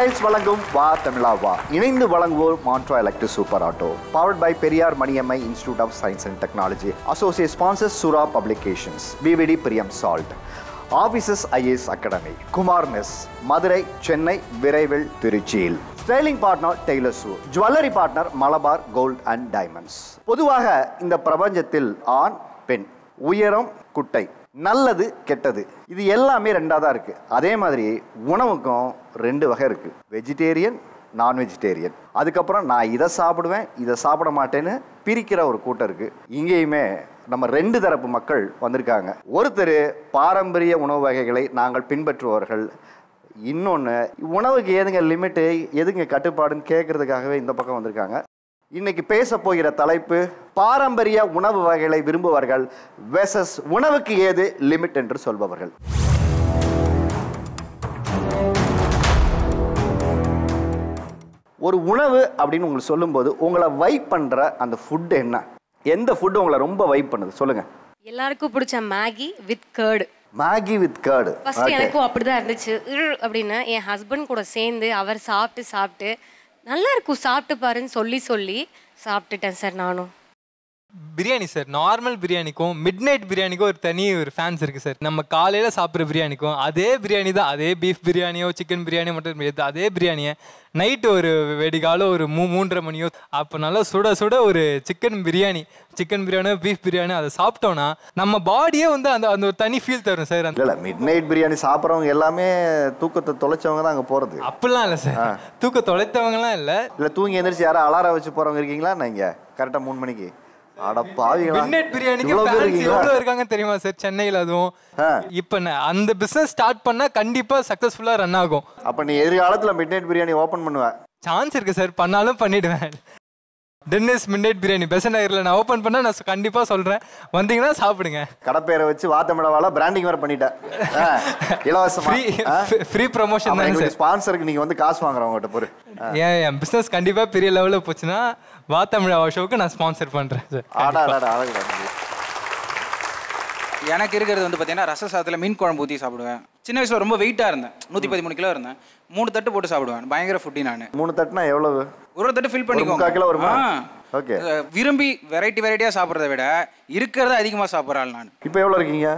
Tiles வழங்கும் வா தமிழா வா. இணைந்து வழங்குவோர் Montra electric super auto. Powered by Periyar Maniammai institute of science and technology. Associate sponsors Sura publications, PVD Priyam salt, officers IAS academy, Kumar mess, Madurai, Chennai, விரைவில் திருச்சியில். ஸ்டைலிங் பார்ட்னர் டெய்லர் சூ, jewellery partner Malabar gold and diamonds. பொதுவாக இந்த பிரபஞ்சத்தில் ஆண் பெண், உயரம் குட்டை, நல்லது கெட்டது, இது எல்லாமே ரெண்டாக தான் இருக்குது. அதே மாதிரி உணவுக்கும் ரெண்டு வகை இருக்குது, வெஜிடேரியன், நான் வெஜிடேரியன். அதுக்கப்புறம் நான் இதை சாப்பிடுவேன் இதை சாப்பிட மாட்டேன்னு பிரிக்கிற ஒரு கூட்டம் இருக்குது. இங்கேயுமே நம்ம ரெண்டு தரப்பு மக்கள் வந்திருக்காங்க. ஒருத்தர் பாரம்பரிய உணவு வகைகளை நாங்கள் பின்பற்றுபவர்கள், இன்னொன்று உணவுக்கு ஏதுங்க லிமிட்டு எதுங்க கட்டுப்பாடுன்னு கேட்கறதுக்காகவே இந்த பக்கம் வந்திருக்காங்க. இன்னைக்கு பேச போகிற தலைப்பு பாரம்பரிய உணவு வகைகளை விரும்புவர்கள் வெர்சஸ் உணவுக்கு ஏது லிமிட் என்று சொல்பவர்கள். ஒரு உணவு அப்படின்னு உங்களுக்கு சொல்லும்போது உங்களை வைப் பண்ற அந்த ஃபுட் என்ன? எந்த ஃபுட் உங்களை ரொம்ப வைப் பண்ணுது சொல்லுங்க. எல்லாருக்கும் பிடிச்ச Maggi with curd. Maggi with curd first எனக்கும் அப்படிதான் இருந்துச்சு. அப்படின்னு என் ஹஸ்பண்ட் கூட சேர்ந்து அவர் சாப்பிட்டு நல்லா இருக்கும் சாப்பிட்டு பாருன்னு சொல்லி சாப்பிட்டுட்டேன் சார். நானும் பிரியாணி சார், நார்மல் பிரியாணிக்கும் மிட் நைட் பிரியாணிக்கும் ஒரு தனி ஒரு ஃபேன்ஸ் இருக்குது சார். நம்ம காலையில் சாப்பிட்ற பிரியாணிக்கும் அதே பிரியாணி தான், அதே பீஃப் பிரியாணியோ சிக்கன் பிரியாணியோ மட்டும் அதே பிரியாணியை நைட்டு ஒரு வெடிகாலம் ஒரு 3:30 மணியோ அப்போ நல்லா சுட ஒரு சிக்கன் பிரியாணியோ பீஃப் பிரியாணியோ அதை சாப்பிட்டோன்னா நம்ம பாடியே வந்து அந்த அந்த ஒரு தனி ஃபீல் தரும் சார். இல்லை மிட் நைட் பிரியாணி சாப்பிட்றவங்க எல்லாமே தூக்கத்தை தொலைச்சவங்க தான் அங்கே போகிறது. அப்படிலாம் இல்லை சார், தூக்க தொலைத்தவங்கலாம் இல்லை. இல்லை தூங்கி எந்திரிச்சு யாரும் அலாரம் வச்சு போகிறவங்க இருக்கீங்களா? நீங்கள் கரெக்டாக 3 மணிக்கு இருக்காங்க தெரியுமா சார் சென்னையில்? அதுவும் இப்ப அந்த பிசினஸ் ஸ்டார்ட் பண்ணா கண்டிப்பா சக்சஸ்ஃபுல்லா ரன் ஆகும். அப்ப நீ எதிர்காலத்துல மிட் நைட் பிரியாணி ஓபன் பண்ணுவ? சான்ஸ் இருக்கு சார், பண்ணாலும் பண்ணிடுவேன். Tennis mid night biryani Besant நகர்ல நான் ஓபன் பண்ணா நான் கண்டிப்பா சொல்றேன், வந்தீங்கன்னா சாப்பிடுங்க. கடப்பேரை வச்சு வாத்தமிழவால பிராண்டிங் வேற பண்ணிட்டேன், இலவசமா ஃப்ரீ ப்ரமோஷன் தான் சார். ஸ்பான்சருக்கு நீங்க வந்து காசு வாங்குறவங்ககிட்ட போரு. என் பிசினஸ் கண்டிப்பா பெரிய லெவல்ல போச்சுன்னா வாத்தமிழவா ஷோக்கு நான் ஸ்பான்சர் பண்றேன் சார். எனக்கு இருக்கிறது வந்து பார்த்தீங்கன்னா ரச சாதத்தில் மீன் குழம்பு ஊற்றி சாப்பிடுவேன். சின்ன வயசில் ரொம்ப வெயிட்டாக இருந்தேன், 113 கிலோ இருந்தேன். 3 தட்டு போட்டு சாப்பிடுவேன், பயங்கர ஃபுட்டி. நான் 3 தட்டுனா எவ்வளவு? ஒரு தட்டு ஃபில் பண்ணிக்கோங்க. 1/4 கிலோ வருமா? ஓகே. விரும்பி வெரைட்டியாக சாப்பிட்றத விட இருக்கிறத அதிகமாக சாப்பிட்றாள் நான். இப்போ எவ்வளோ இருக்கீங்க?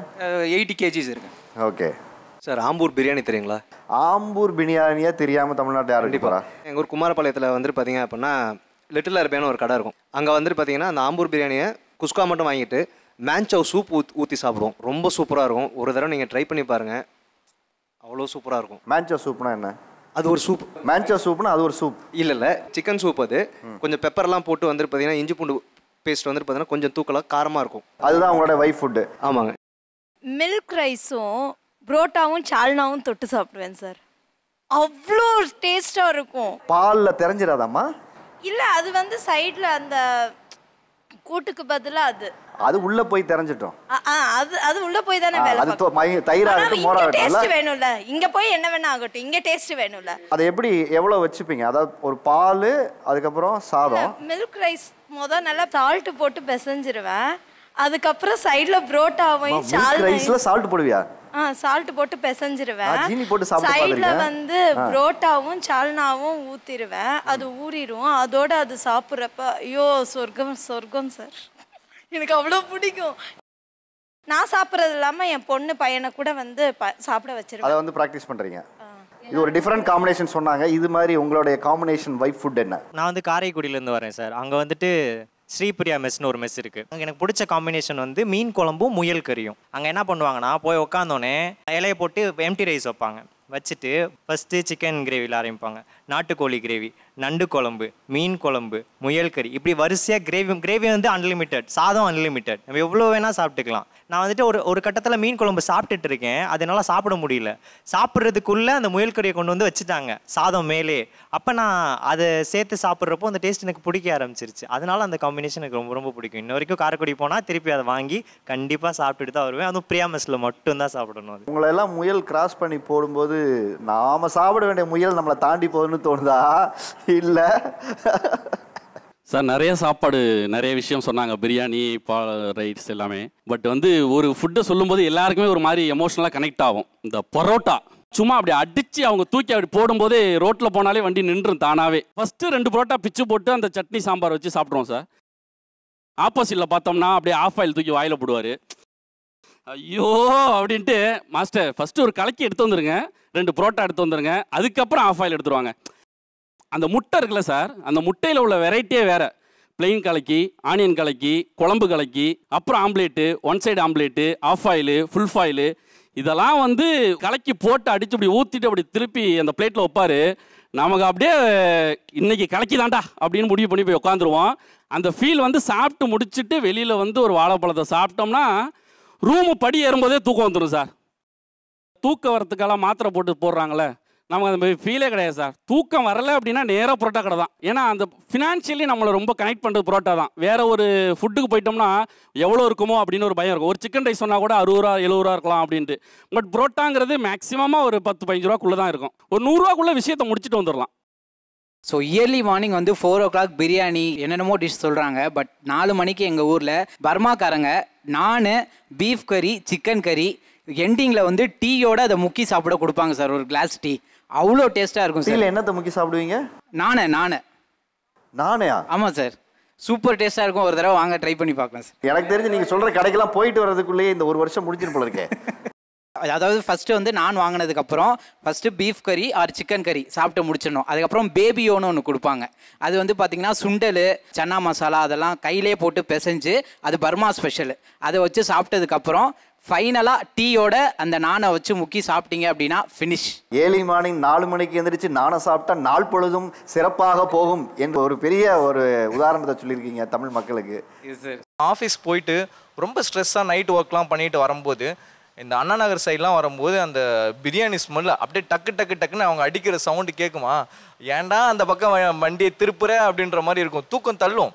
80 kgs இருக்கேன். Okay sir. ஆம்பூர் பிரியாணி தெரியுங்களா? ஆம்பூர் பிரியாணியே தெரியாமல் தமிழ்நாட்டில் யாரும் போகிறா? எங்கள் ஊர் குமாரபாளையத்தில் வந்துட்டு பார்த்தீங்க அப்படின்னா லிட்டில் அரபியான ஒரு கடை இருக்கும். அங்கே வந்துட்டு பார்த்தீங்கன்னா அந்த ஆம்பூர் பிரியாணியை குஸ்கா மட்டும் வாங்கிட்டு மேன்சவ் சூப் ஊற்றி சாப்பிடுவோம். ரொம்ப சூப்பராக இருக்கும். ஒரு தடவை நீங்கள் ட்ரை பண்ணி பாருங்கள், அவ்வளோ சூப்பராக இருக்கும். மேன்சவ் சூப்னா என்ன? அது ஒரு சூப். மேன்சவ் சூப்னா அது ஒரு சூப் இல்லை சிக்கன் சூப். அது கொஞ்சம் பெப்பர்லாம் போட்டு வந்துட்டு பார்த்தீங்கன்னா இஞ்சி பூண்டு பேஸ்ட் வந்துட்டு பார்த்தீங்கன்னா கொஞ்சம் தூக்கலாக காரமாக இருக்கும். அதுதான் உங்களோட வைஃப் ஃபுட்டு? ஆமாங்க. மில்க் ரைஸும் புரோட்டாவும் சால்னாவும் தொட்டு சாப்பிடுவேன் சார், அவ்வளோ டேஸ்டாக இருக்கும். பாலில் தெரிஞ்சிடாதாம்மா? இல்லை, அது வந்து சைடில் அந்த கூட்டுக்கு பதிலாக அது உள்ள போய் தெரிஞ்சிட்டோம். அது உள்ள போய் தானே வேலை. அது தயிராகட்டும் மோராகட்டும் டேஸ்ட் வேணும்ல, இங்க போய் என்ன வேணா ஆகட்டும், இங்க டேஸ்ட் வேணும்ல. அது எப்படி எவ்வளவு வச்சுப்பீங்க? அதாவது ஒரு பால், அதுக்கப்புறம் சாதம். மில்க் ரைஸ் நல்லா சால்ட் போட்டு பிசைஞ்சிருவேன். அதுக்கப்புறம் சைடுல புரோட்டாவையும் ரைஸ்ல சால்ட் போடுவியா? சால்ட் போட்டு பிசைஞ்சிருவேன். சைடுல வந்து புரோட்டாவும் சால்னாவும் ஊத்திடுவேன். அது ஊறிடும். அதோட அது சாப்பிட்றப்ப ஐயோ சொர்க்கம் சார், எனக்கு அவ்வளோ பிடிக்கும். நான் சாப்பிட்றது இல்லாமல் என் பொண்ணு பையனை கூட வந்து சாப்பிட வச்சிருவேன். அதை வந்து ப்ராக்டிஸ் பண்ணுறீங்க. இது ஒரு டிஃப்ரெண்ட் காம்பினேஷன் சொன்னாங்க. இது மாதிரி உங்களுடைய காம்பினேஷன் வைஃப் ஃபுட் என்ன? நான் வந்து காரைக்குடியிலேருந்து வரேன் சார். அங்கே வந்துட்டு ஸ்ரீபிரியா மெஸ்னு ஒரு மெஸ் இருக்குது. அங்கே எனக்கு பிடிச்ச காம்பினேஷன் வந்து மீன் குழம்பும் முயல் கறியும். அங்கே என்ன பண்ணுவாங்கன்னா போய் உட்காந்தோடனே இலையை போட்டு எம்டி ரைஸ் வைப்பாங்க. வச்சுட்டு ஃபஸ்ட்டு சிக்கன் கிரேவியில் ஆரம்பிப்பாங்க, நாட்டுக்கோழி கிரேவி, நண்டு குழம்பு, மீன் குழம்பு, முயல் கறி, இப்படி வரிசையாக கிரேவி வந்து அன்லிமிட்டட், சாதம் அன்லிமிட்டட், நம்ம எவ்வளோ வேணால் சாப்பிட்டுக்கலாம். நான் வந்துட்டு ஒரு கட்டத்தில் மீன் குழம்பு சாப்பிட்டுட்டு இருக்கேன், அதனால சாப்பிட முடியல. சாப்பிட்றதுக்குள்ளே அந்த முயல் கறியை கொண்டு வந்து வச்சுட்டாங்க சாதம் மேலே. அப்போ நான் அதை சேர்த்து சாப்பிட்றப்போ அந்த டேஸ்ட் எனக்கு பிடிக்க ஆரம்பிச்சிருச்சு. அதனால அந்த காம்பினேஷன் எனக்கு ரொம்ப ரொம்ப பிடிக்கும். இன்ன வரைக்கும் காரைக்குடி போனால் திருப்பி அதை வாங்கி கண்டிப்பாக சாப்பிட்டுட்டு தான் வருவேன். அதுவும் பிரியா மெஸ்ஸில் மட்டும்தான் சாப்பிடணும். அது உங்களை எல்லாம் முயல் கிராஸ் பண்ணி போடும்போது நாம சாப்பிட வேண்டிய முயல் நம்மளை தாண்டி போகுதுன்னு தோணுதா? இல்ல சார், நிறைய சாப்பாடு நிறைய விஷயம் சொன்னாங்க, பிரியாணி, ரைட்ஸ் எல்லாமே. பட் வந்து ஒரு ஃபுட்டை சொல்லும்போது எல்லாருக்குமே ஒரு மாதிரி எமோஷனலாக கனெக்ட் ஆகும். இந்த பரோட்டா சும்மா அப்படி அடித்து அவங்க தூக்கி அப்படி போடும்போதே ரோட்டில் போனாலே வண்டி நின்றும் தானாகவே. ஃபஸ்ட்டு 2 புரோட்டா பிச்சு போட்டு அந்த சட்னி சாம்பார் வச்சு சாப்பிட்ருவோம் சார். ஆப்போசிட்டில் பார்த்தோம்னா அப்படியே ஆஃப் ஆயில் தூக்கி வாயில் போடுவார். ஐயோ அப்படின்ட்டு, மாஸ்டர் ஃபஸ்ட்டு ஒரு கலக்கி எடுத்து வந்துருங்க, 2 புரோட்டா எடுத்து வந்துருங்க, அதுக்கப்புறம் ஆஃப் ஆயில் எடுத்துருவாங்க. அந்த முட்டை இருக்குல்ல சார், அந்த முட்டையில் உள்ள வெரைட்டியே வேறு. பிளெயின் கலக்கி, ஆனியன் கலக்கி, குழம்பு கலக்கி, அப்புறம் omelette, 1 side omelette, half oil, full boil, இதெல்லாம் வந்து கலக்கி போட்டு அடித்து அப்படி ஊற்றிட்டு அப்படி திருப்பி அந்த பிளேட்டில் வைப்பார். நமக்கு அப்படியே இன்னைக்கு கலக்கி தாண்டா அப்படின்னு முடிவு பண்ணி போய் உட்காந்துருவோம். அந்த ஃபீல் வந்து சாப்பிட்டு முடிச்சுட்டு வெளியில் வந்து ஒரு வாழைப்பழத்தை சாப்பிட்டோம்னா ரூமு படி ஏறும்போதே தூக்கம் வந்துடும் சார். தூக்கம் வரத்துக்கெல்லாம் மாத்திரை போட்டு போடுறாங்களே, நமக்கு அந்த மாதிரி ஃபீலே கிடையாது சார். தூக்கம் வரலை அப்படின்னா நேராக புரோட்டா கடை தான். ஏன்னா அந்த ஃபினான்ஷியலி நம்மளை ரொம்ப கனெக்ட் பண்ணுறது புரோட்டா தான். வேறு ஒரு ஃபுட்டுக்கு போயிட்டோம்னா எவ்வளோ இருக்குமோ அப்படின்னு ஒரு பயம் இருக்கும். ஒரு சிக்கன் ரைஸ் சொன்னால் கூட 60 ரூபா 70 ரூபா இருக்கலாம் அப்படின்ட்டு. பட் புரோட்டாங்கிறது மேக்ஸிமமாக ஒரு 10-15 ரூபாக்குள்ளே தான் இருக்கும். ஒரு 100 ரூபாக்குள்ளே விஷயத்தை முடிச்சுட்டு வந்துடலாம். ஸோ இயர்லி மார்னிங் வந்து 4 o'clock பிரியாணி என்னென்னமோ டிஷ் சொல்கிறாங்க. பட் 4 மணிக்கு எங்கள் ஊரில் பர்மாக்காரங்க நான், பீஃப் கறி, சிக்கன் கறி, எண்டிங்கில் வந்து டீயோட அதை முக்கி சாப்பிட கொடுப்பாங்க சார், ஒரு கிளாஸ் டீ. அவ்வளோ டேஸ்ட்டாக இருக்கும் சார். என்னத்தை முக்கி சாப்பிடுவீங்க? நானே ஆமாம் சார், சூப்பர் டேஸ்ட்டாக இருக்கும். ஒரு தடவை வாங்க ட்ரை பண்ணி பார்க்கலாம் சார். எனக்கு தெரிஞ்சு நீங்கள் சொல்கிற கடைக்கெல்லாம் போயிட்டு வர்றதுக்குள்ளேயே இந்த 1 வருஷம் முடிஞ்சிட்டு போல இருக்கேன். அதாவது ஃபஸ்ட்டு வந்து நான் வாங்கினதுக்கப்புறம் ஃபஸ்ட்டு பீஃப் கறி ஆர் சிக்கன் கறி சாப்பிட்டு முடிச்சிடணும். அதுக்கப்புறம் பேபியோன்னு ஒன்று கொடுப்பாங்க. அது வந்து பார்த்திங்கன்னா சுண்டல், சன்னா மசாலா அதெல்லாம் கையிலே போட்டு பிசைஞ்சு, அது பர்மா ஸ்பெஷல். அதை வச்சு சாப்பிட்டதுக்கப்புறம் ஃபைனலாக டீயோட அந்த நானை வச்சு முக்கி சாப்பிட்டீங்க அப்படின்னா ஃபினிஷ். ஏர்லி மார்னிங் 4 மணிக்கு எந்திரிச்சு நானை சாப்பிட்டா நாள் பொழுதும் சிறப்பாக போகும் என்ற ஒரு பெரிய ஒரு உதாரணத்தை சொல்லியிருக்கீங்க தமிழ் மக்களுக்கு. ஆஃபீஸ் போயிட்டு ரொம்ப ஸ்ட்ரெஸ்ஸாக நைட் ஒர்க்லாம் பண்ணிட்டு வரும்போது இந்த அண்ணா நகர் சைட்லாம் வரும்போது அந்த பிரியாணி ஸ்மெல் அப்படியே டக்கு டக்கு டக்குன்னு அவங்க அடிக்கிற சவுண்டு கேட்குமா, ஏன்டா அந்த பக்கம் வண்டியை திருப்புற அப்படின்ற மாதிரி இருக்கும். தூக்கம் தள்ளும்.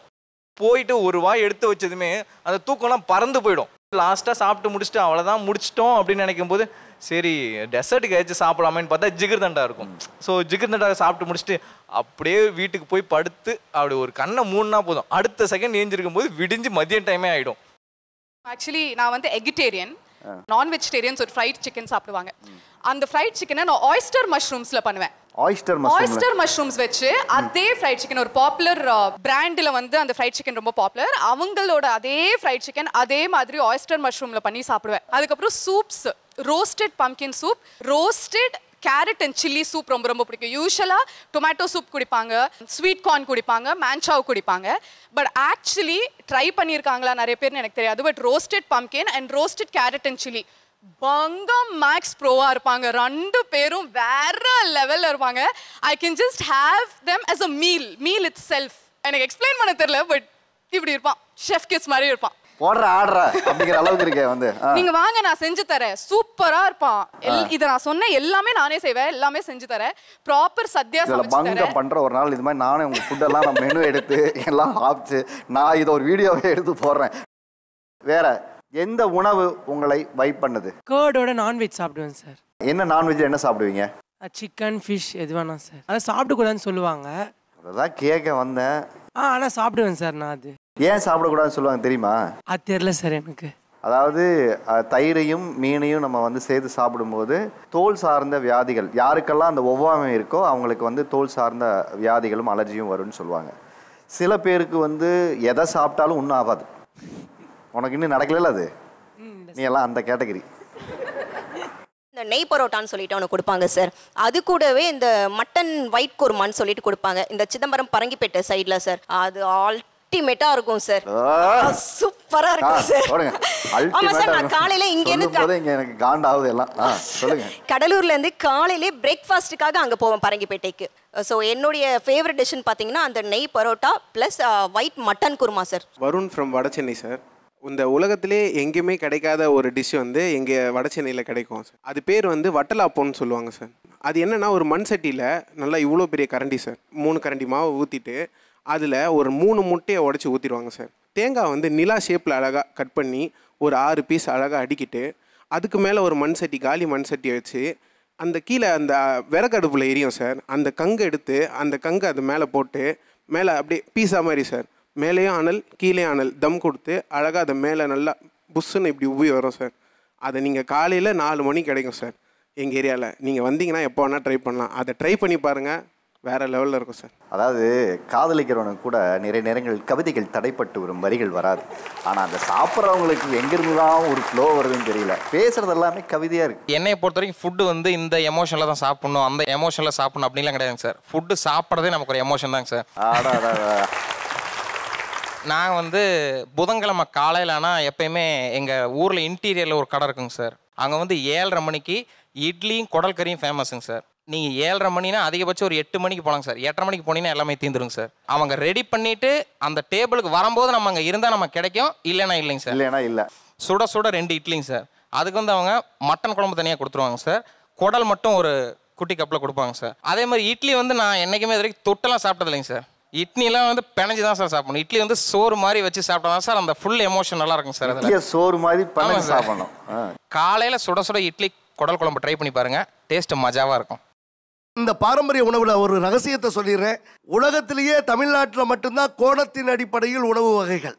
போயிட்டு ஒரு வாய் எடுத்து வச்சதுமே அந்த தூக்கம்லாம் பறந்து போயிடும். லாஸ்ட்டாக சாப்பிட்டு முடிச்சுட்டு அவ்வளோதான் முடிச்சிட்டோம் அப்படின்னு நினைக்கும் போது சரி டெசர்ட்டுக்கு ஏதாச்சும் சாப்பிடலாமேன்னு பார்த்தா ஜிகர்தண்டா இருக்கும். ஸோ ஜிகர்தண்டா சாப்பிட்டு முடிச்சுட்டு அப்படியே வீட்டுக்கு போய் படுத்து அப்படி ஒரு கண்ணை மூணுனா போதும், அடுத்த செகண்ட் ஏஞ்சிருக்கும் போது விடிஞ்சு மதியம் டைமே ஆகிடும். ஆக்சுவலி நான் வந்து எகிட்டேரியன், நான் வெஜிடேரியன்ஸ் ஒரு ஃப்ரைட் சிக்கன் சாப்பிடுவாங்க. அந்த ஃப்ரைட் சிக்கனை நான் ஆயிஸ்டர் மஷ்ரூம்ஸில் பண்ணுவேன். ஆயிஸ்டர் மஷ்ரூம்ஸ் வச்சு அதே ஃப்ரைட் சிக்கன், ஒரு பாப்புலர் பிராண்டில் வந்து அந்த ஃப்ரைட் சிக்கன் ரொம்ப பாப்புலர், அவங்களோட அதே ஃப்ரைட் சிக்கன் அதே மாதிரி ஆயிஸ்டர் மஷ்ரூமில் பண்ணி சாப்பிடுவேன். அதுக்கப்புறம் soups, roasted pumpkin soup, roasted carat and chilli soup ரொம்ப ரொம்ப பிடிக்கும். யூஸ்வலாக டொமேட்டோ சூப் குடிப்பாங்க, ஸ்வீட் கார்ன் குடிப்பாங்க, மேன்சாவ் குடிப்பாங்க. பட் ஆக்சுவலி ட்ரை பண்ணியிருக்காங்களா நிறைய பேர்னு எனக்கு தெரியாது. But roasted pumpkin and roasted carat and chilli பங்கம் மேக்ஸ் ப்ரோவாக இருப்பாங்க. 2 பேரும் வேற லெவலில் இருப்பாங்க. I can just have them as a meal it self. எனக்கு எக்ஸ்பிளைன் பண்ண தெரியல, பட் இப்படி இருப்பான், ஷெஃப் கிட்ஸ் மாதிரி இருப்பான். போடுற ஆடுற அப்படிங்கிற அளவுக்கு இருக்கே வந்து. நீங்க வாங்க நான் செஞ்சு தரேன், சூப்பரா இருப்பான். இத நான் சொன்ன எல்லாமே நானே செய்வேன், எல்லாமே செஞ்சு தரேன். ப்ராப்பர் சத்யா சமைச்சு தரேன். பங்க பண்ற ஒரு நாள் இது மாதிரி நானே உங்க ஃபுட் எல்லாம் நான் மெனு எடுத்து எல்லாம் ஆப்ச்சு நான் இதை ஒரு வீடியோவே எடுத்து போடுறேன். வேற எந்த உணவு உங்களை வைப் பண்ணுது? கர்டோட நான்வெஜ் சாப்பிடுவேன் சார். என்ன நான்வெஜ் என்ன சாப்பிடுவீங்க? சிக்கன், ஃபிஷ் எது வேணா சார். அதை சாப்பிடக்கூடாதுன்னு சொல்லுவாங்க. அதான் கேட்க வந்தேன். ஆனால் சாப்பிடுவேன் சார் நான். அது ஏன் சாப்பிடக்கூடாதுன்னு சொல்லுவாங்க தெரியுமா? அது தெரியல சார் எனக்கு. அதாவது தயிரையும் மீனையும் நம்ம வந்து சேர்த்து சாப்பிடும்போது தோல் சார்ந்த வியாதிகள், யாருக்கெல்லாம் அந்த ஒவ்வாமை இருக்கோ அவங்களுக்கு வந்து தோல் சார்ந்த வியாதிகளும் அலர்ஜியும் வரும்னு சொல்லுவாங்க. சில பேருக்கு வந்து எதை சாப்பிட்டாலும் ஒன்றும் ஆகாது. உனக்கு இன்னும் நடக்கல அது, நீ எல்லாம் அந்த கேட்டகரி. இந்த நெய் பரோட்டான்னு சொல்லிட்டு ஒன்று கொடுப்பாங்க சார். அது கூடவே இந்த மட்டன் ஒயிட் குருமான்னு சொல்லிட்டு கொடுப்பாங்க இந்த சிதம்பரம் பரங்கிப்பேட்டை சைடில் சார். அது அல்டிமேட்டா இருக்கும் சார், சூப்பரா இருக்கும் சார். ஆமா சார், நான் காலையில இங்க இருந்து எனக்கு காண்டாவுது எல்லாம். சொல்லுங்க. கடலூர்ல இருந்து காலையிலே பிரேக்ஃபாஸ்ட்டுக்காக அங்க போவேன் பரங்கிப்பேட்டைக்கு. ஸோ என்னுடைய ஃபேவரட் டிஷ்னு பார்த்தீங்கன்னா அந்த நெய் parotta plus white mutton kurma sir. Varun from Vadachennai sir. இந்த உலகத்திலே எங்கேயுமே கிடைக்காத ஒரு டிஷ் வந்து எங்கே வடசென்னையில் கிடைக்கும் சார். அது பேர் வந்து வட்டலாப்போன்னு சொல்லுவாங்க சார். அது என்னென்னா ஒரு மண் சட்டியில் நல்லா இவ்வளோ பெரிய கரண்டி சார், 3 கரண்டி மாவு ஊற்றிட்டு அதில் ஒரு 3 முட்டையை உடச்சி ஊற்றிடுவாங்க சார். தேங்காய் வந்து நிலா ஷேப்பில் அழகாக கட் பண்ணி ஒரு 6 பீஸ் அழகாக அடுக்கிட்டு அதுக்கு மேலே ஒரு மண் சட்டி, காலி மண் சட்டியை வச்சு அந்த கீழே அந்த விறகடுப்பில் எரியும் சார். அந்த கங்கை எடுத்து அந்த கங்கை அது மேலே போட்டு மேலே அப்படியே பீஸா மாதிரி சார், மேலேயும் அனல் கீழேயும் அனல் தம் கொடுத்து அழகாக அதை மேலே நல்லா புஷ்ஷுன்னு இப்படி உபி வரும் சார். அதை நீங்கள் காலையில் 4 மணிக்கு கிடைக்கும் சார். எங்கள் ஏரியாவில். நீங்கள் வந்தீங்கன்னா எப்போ வேணால் ட்ரை பண்ணலாம். அதை ட்ரை பண்ணி பாருங்கள், வேறு லெவலில் இருக்கும் சார். அதாவது காதலிக்கிறவனுக்கு கூட நிறைய நேரங்களில் கவிதைகள் தடைப்பட்டு வரும், வரிகள் வராது. ஆனால் அந்த சாப்பிட்றவங்களுக்கு எங்கேருந்து தான் ஒரு ஃப்ளோ வருதுன்னு தெரியல. பேசுகிறது எல்லாமே கவிதையாக இருக்குது. என்னை பொறுத்த வரைக்கும் ஃபுட்டு வந்து இந்த எமோஷனில் தான் சாப்பிட்ணும், அந்த எமோஷனில் சாப்பிட்ணும் அப்படின்லாம் கிடையாதுங்க சார். ஃபுட்டு சாப்பிட்றதே நமக்கு ஒரு எமோஷன் தாங்க சார். நான் வந்து புதன்கிழமை காலையில் ஆனால் எப்பயுமே எங்கள் ஊரில் இன்டீரியரில் ஒரு கடை இருக்குங்க சார். அங்கே வந்து 7:30 மணிக்கு இட்லியும் குடல் கறியும் ஃபேமஸுங்க சார். நீங்கள் 7:30 மணினா அதிகபட்சம் ஒரு 8 மணிக்கு போகலாங்க சார். 8:30 மணிக்கு போனீங்கன்னா எல்லாமே தீந்துருங்க சார். அவங்க ரெடி பண்ணிவிட்டு அந்த டேபிளுக்கு வரும்போது நம்ம அங்கே இருந்தால் நம்ம கிடைக்கும், இல்லைன்னா இல்லைங்க சார். இல்லைன்னா இல்லை. சுட சுட 2 இட்லிங்க சார். அதுக்கு வந்து அவங்க மட்டன் குழம்பு தனியாக கொடுத்துருவாங்க சார். குடல் மட்டும் ஒரு குட்டி கப்பில் கொடுப்பாங்க சார். அதே மாதிரி இட்லி வந்து நான் என்றைக்குமே இது வரைக்கும் தொட்டெல்லாம் சாப்பிட்டது இல்லைங்க சார். இட்லிலாம் வந்து பிணைஞ்சு தான் சார் சாப்பிடணும். இட்லி வந்து சோறு மாதிரி வச்சு சாப்பிட்டா தான் சார் அந்த ஃபுல் எமோஷன் நல்லா இருக்கும் சார். அதில் சோறு மாதிரி பிணைஞ்சு சாப்பிடணும். காலையில் சுட சுட இட்லி குடல் குழம்பு ட்ரை பண்ணி பாருங்கள், டேஸ்ட்டு மஜாவாக இருக்கும். இந்த பாரம்பரிய உணவில் ஒரு ரகசியத்தை சொல்லிடுறேன். உலகத்திலேயே தமிழ்நாட்டில் மட்டும்தான் கோணத்தின் அடிப்படையில் உணவு வகைகள்.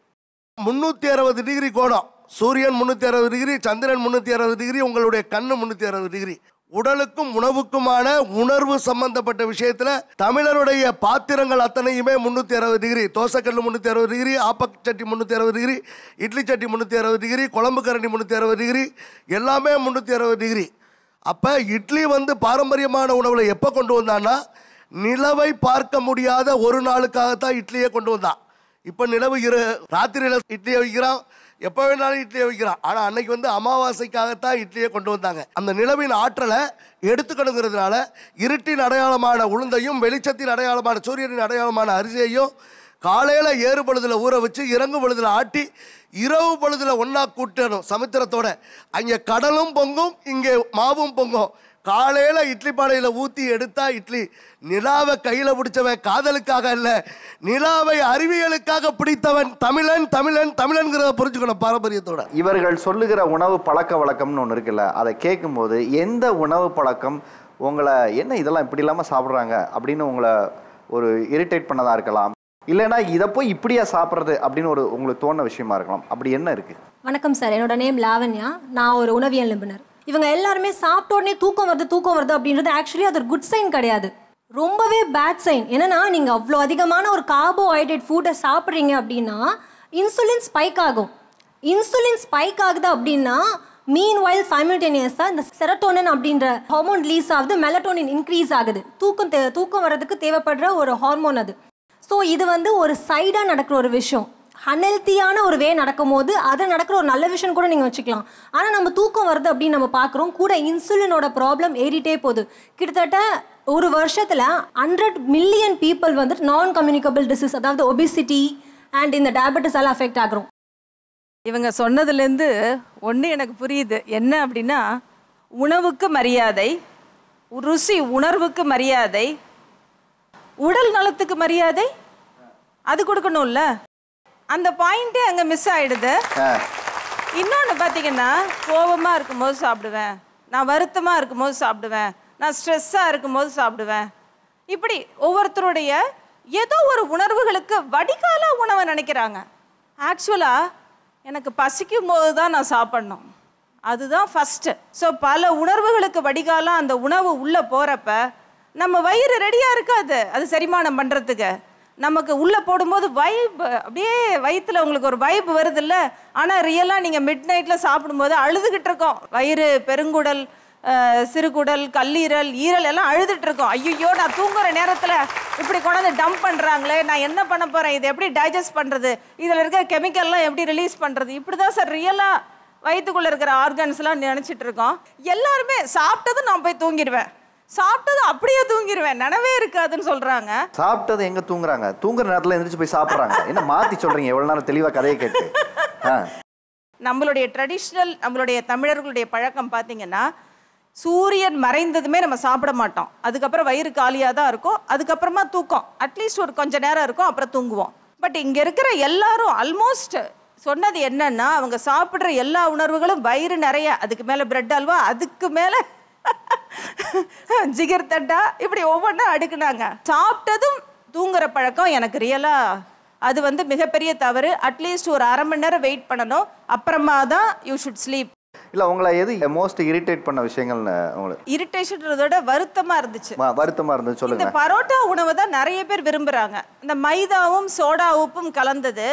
360 டிகிரி கோணம். சூரியன் 360 டிகிரி, சந்திரன் 360 டிகிரி, உங்களுடைய கண்ணு 360 டிகிரி. உடலுக்கும் உணவுக்குமான உணர்வு சம்பந்தப்பட்ட விஷயத்தில் தமிழருடைய பாத்திரங்கள் அத்தனையுமே 360 டிகிரி. தோசைக்கல் 360 டிகிரி, ஆப்பச்சட்டி 360 டிகிரி, இட்லி சட்டி 360 டிகிரி, குழம்பு கரண்டி 360 டிகிரி, எல்லாமே 360 டிகிரி. அப்போ இட்லி வந்து பாரம்பரியமான உணவில் எப்போ கொண்டு வந்தான்னா, நிலவை பார்க்க முடியாத ஒரு நாளுக்காகத்தான் இட்லியை கொண்டு வந்தான். இப்போ நிலவு ராத்திரியில் இட்லியை வைக்கிறான், எப்போ வேணாலும் இட்லியை வைக்கிறான். ஆனால் அன்னைக்கு வந்து அமாவாசைக்காகத்தான் இட்லியை கொண்டு வந்தாங்க. அந்த நிலவின் ஆற்றலை எடுத்துக்கணுங்கிறதுனால இருட்டின் அடையாளமான உளுந்தையும் வெளிச்சத்தின் அடையாளமான சூரியனின் அடையாளமான அரிசியையும் காலையில் ஏறு பொழுதில் ஊற வச்சு இறங்கு பொழுதில் ஆட்டி இரவு பொழுதில் ஒன்றா கூட்டணும் சமுத்திரத்தோட. அங்கே கடலும் பொங்கும், இங்கே மாவும் பொங்கும். காலையில் இட்லி பானையில் ஊற்றி எடுத்தா இட்லி. நிலாவை கையில் பிடிச்சவன் காதலுக்காக இல்லை, நிலாவை அறிவியலுக்காக பிடித்தவன் தமிழன் தமிழன் தமிழன்கிறத புரிஞ்சுக்கணும் பாரம்பரியத்தோட. இவர்கள் சொல்லுகிற உணவு பழக்க வழக்கம்னு ஒன்று இருக்குல்ல, அதை கேட்கும்போது எந்த உணவு பழக்கம் உங்களை என்ன இதெல்லாம் இப்படி இல்லாமல் சாப்பிட்றாங்க அப்படின்னு உங்களை ஒரு இரிட்டேட் பண்ணதாக இருக்கலாம், இல்லைன்னா இதை போய் இப்படியா சாப்பிட்றது அப்படின்னு ஒரு உங்களுக்கு தோணுன விஷயமா இருக்கலாம். அப்படி என்ன இருக்குது? வணக்கம் சார், என்னோட நேம் லாவண்யா. நான் ஒரு உணவியல் நிபுணர். இவங்க எல்லாருமே சாப்பிட்ட உடனே தூக்கம் வருது அப்படின்றது ஆக்சுவலி அது ஒரு குட் சைன் கிடையாது, ரொம்பவே பேட் சைன். என்னன்னா நீங்கள் அவ்வளோ அதிகமான ஒரு கார்போஹைட்ரேட் ஃபுட்டை சாப்பிட்றீங்க அப்படின்னா இன்சுலின் ஸ்பைக் ஆகும். இன்சுலின் ஸ்பைக் ஆகுது அப்படின்னா மீன்வைல் சைமல்டேனியஸாக இந்த செரட்டோனின் அப்படின்ற ஹார்மோன் ரிலீஸ் ஆகுது, மெலட்டோனின் இன்க்ரீஸ் ஆகுது. தூக்கம் வர்றதுக்கு தேவைப்படுற ஒரு ஹார்மோன் அது. ஸோ இது வந்து ஒரு சைடாக நடக்கிற ஒரு விஷயம். அன்ஹெல்த்தியான ஒரு வே நடக்கும் போது அது நடக்கிற ஒரு நல்ல விஷயம் கூட நீங்கள் வச்சுக்கலாம். ஆனால் நம்ம தூக்கம் வருது அப்படின்னு நம்ம பார்க்குறோம், கூட இன்சுலினோட ப்ராப்ளம் ஏறிட்டே போகுது. கிட்டத்தட்ட ஒரு வருஷத்தில் 100 மில்லியன் பீப்புள் வந்துட்டு நான் கம்யூனிகபிள் டிசீஸ், அதாவது ஒபிசிட்டி அண்ட் இந்த டயபெட்டிஸ் எல்லாம் அஃபெக்ட் ஆகிறோம். இவங்க சொன்னதுலேருந்து ஒன்று எனக்கு புரியுது. என்ன அப்படின்னா, உணவுக்கு மரியாதை, ருசி உணர்வுக்கு மரியாதை, உடல் நலத்துக்கு மரியாதை, அது கொடுக்கணும்ல. அந்த பாயிண்ட்டே அங்கே மிஸ் ஆகிடுது. இன்னொன்று பார்த்தீங்கன்னா, கோபமாக இருக்கும்போது சாப்பிடுவேன், நான் வருத்தமாக இருக்கும்போது சாப்பிடுவேன், நான் ஸ்ட்ரெஸ்ஸாக இருக்கும்போது சாப்பிடுவேன். இப்படி ஒவ்வொருத்தருடைய ஏதோ ஒரு உணர்வுகளுக்கு வடிகால உணவை நினைக்கிறாங்க. ஆக்சுவலாக எனக்கு பசிக்கும் போது தான் நான் சாப்பிட்ணும், அதுதான் ஃபஸ்ட்டு. ஸோ பல உணர்வுகளுக்கு வடிகாலம் அந்த உணவு உள்ளே போகிறப்ப நம்ம வயிறு ரெடியாக இருக்காது அது செரிமானம் பண்ணுறதுக்கு. நமக்கு உள்ளே போடும்போது வைப் அப்படியே வயிற்றில் உங்களுக்கு ஒரு வைப் வருது இல்லை. ஆனால் ரியலாக நீங்கள் மிட் நைட்டில் சாப்பிடும்போது அழுதுகிட்டு இருக்கோம். வயிறு, பெருங்குடல், சிறுகுடல், கல்லீரல், ஈரல் எல்லாம் அழுதுட்டு இருக்கோம். ஐயோ, நான் தூங்குற நேரத்தில் இப்படி கொண்டாந்து டம்ப் பண்ணுறாங்களே, நான் என்ன பண்ண போகிறேன், இது எப்படி டைஜஸ்ட் பண்ணுறது, இதில் இருக்க கெமிக்கல்லாம் எப்படி ரிலீஸ் பண்ணுறது, இப்படி தான் சார் ரியலாக வயிற்றுக்குள்ளே இருக்கிற ஆர்கன்ஸ்லாம் நினச்சிட்டு இருக்கோம். எல்லாருமே சாப்பிட்டதும் நான் போய் தூங்கிடுவேன், சாப்பிட்டது அப்படியே தூங்கிடுவேன், நினைவே இருக்காதுன்னு சொல்றாங்க. சாப்பிட்டது எங்க தூங்குறாங்க? தூங்குற நேரத்துல எந்திரிச்சு போய் சாப்பிட்றாங்க. என்ன மாத்தி சொல்றீங்க? எவ்வளவு நேரம் தெளிவா கதையை கேட்டு. நம்மளுடைய ட்ரெடிஷ்னல், நம்மளுடைய தமிழர்களுடைய பழக்கம் பார்த்தீங்கன்னா, சூரியன் மறைந்ததுமே நம்ம சாப்பிட மாட்டோம். அதுக்கப்புறம் வயிறு காலியாக தான் இருக்கும், அதுக்கப்புறமா தூக்கம் அட்லீஸ்ட் ஒரு கொஞ்சம் நேரம் இருக்கும், அப்புறம் தூங்குவோம். பட் இங்கே இருக்கிற எல்லாரும் ஆல்மோஸ்ட் சொன்னது என்னன்னா, அவங்க சாப்பிட்ற எல்லா உணர்வுகளும் வயிறு நிறைய, அதுக்கு மேலே பிரெட் அல்வா, அதுக்கு மேலே ஜிகர் தட்டா, இப்படி ஒவ்வொன்றா அடுக்குனாங்க. சாப்பிட்டதும் தூங்குற பழக்கம் எனக்கு ரியலாக அது வந்து மிகப்பெரிய தவறு. அட்லீஸ்ட் ஒரு 1/2 மணி நேரம் வெயிட் பண்ணணும், அப்புறமா தான் யூ ஷுட் ஸ்லீப். இல்லை உங்களை எது மோஸ்ட் இரிட்டேட் பண்ண விஷயங்கள்னு உங்களுக்கு? இரிட்டேஷன்றதோட வருத்தமா இருந்துச்சு. வருத்தமாக இருந்தது இந்த சொல்லுங்கள். பரோட்டா உணவை தான் நிறைய பேர் விரும்புகிறாங்க. இந்த மைதாவும் சோடா உப்பும் கலந்தது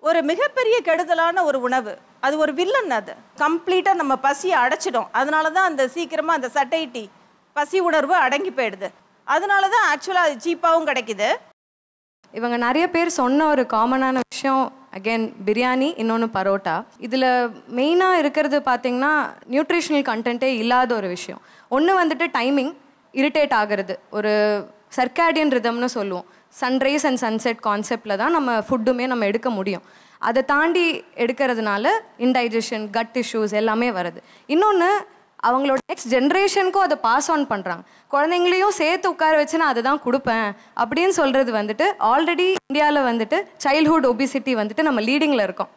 ஒரு மிகப்பெரிய கெடுதலான ஒரு உணவு. அது ஒரு வில்லன். அது கம்ப்ளீட்டாக நம்ம பசியை அடைச்சிடும். அதனால தான் அந்த சீக்கிரமாக அந்த சட்டைட்டி பசி உணர்வு அடங்கி போயிடுது. அதனால தான் ஆக்சுவலாக அது சீப்பாகவும் கிடைக்குது. இவங்க நிறைய பேர் சொன்ன ஒரு காமனான விஷயம் அகெயின் பிரியாணி, இன்னொன்று பரோட்டா. இதில் மெயினாக இருக்கிறது பார்த்திங்கன்னா நியூட்ரிஷனல் கண்டென்ட்டே இல்லாத ஒரு விஷயம். ஒன்று வந்துட்டு டைமிங் இரிட்டேட் ஆகிறது, ஒரு சர்க்காடியன் ரிதம்னு சொல்லுவோம். சன்ரைஸ் அண்ட் சன்செட் கான்செப்டில் தான் நம்ம ஃபுட்டுமே நம்ம எடுக்க முடியும். அதை தாண்டி எடுக்கிறதுனால இன்டைஜஷன், கட் இஷ்யூஸ் எல்லாமே வருது. இன்னொன்று அவங்களோட நெக்ஸ்ட் ஜென்ரேஷனுக்கும் அதை பாஸ் ஆன் பண்ணுறாங்க. குழந்தைங்களையும் சேர்த்து உட்கார வச்சு நான் அதை தான் கொடுப்பேன் அப்படின்னு சொல்கிறது வந்துட்டு ஆல்ரெடி இந்தியாவில் வந்துட்டு சைல்ட்ஹுட் ஒபிசிட்டி வந்துட்டு நம்ம லீடிங்கில் இருக்கோம்.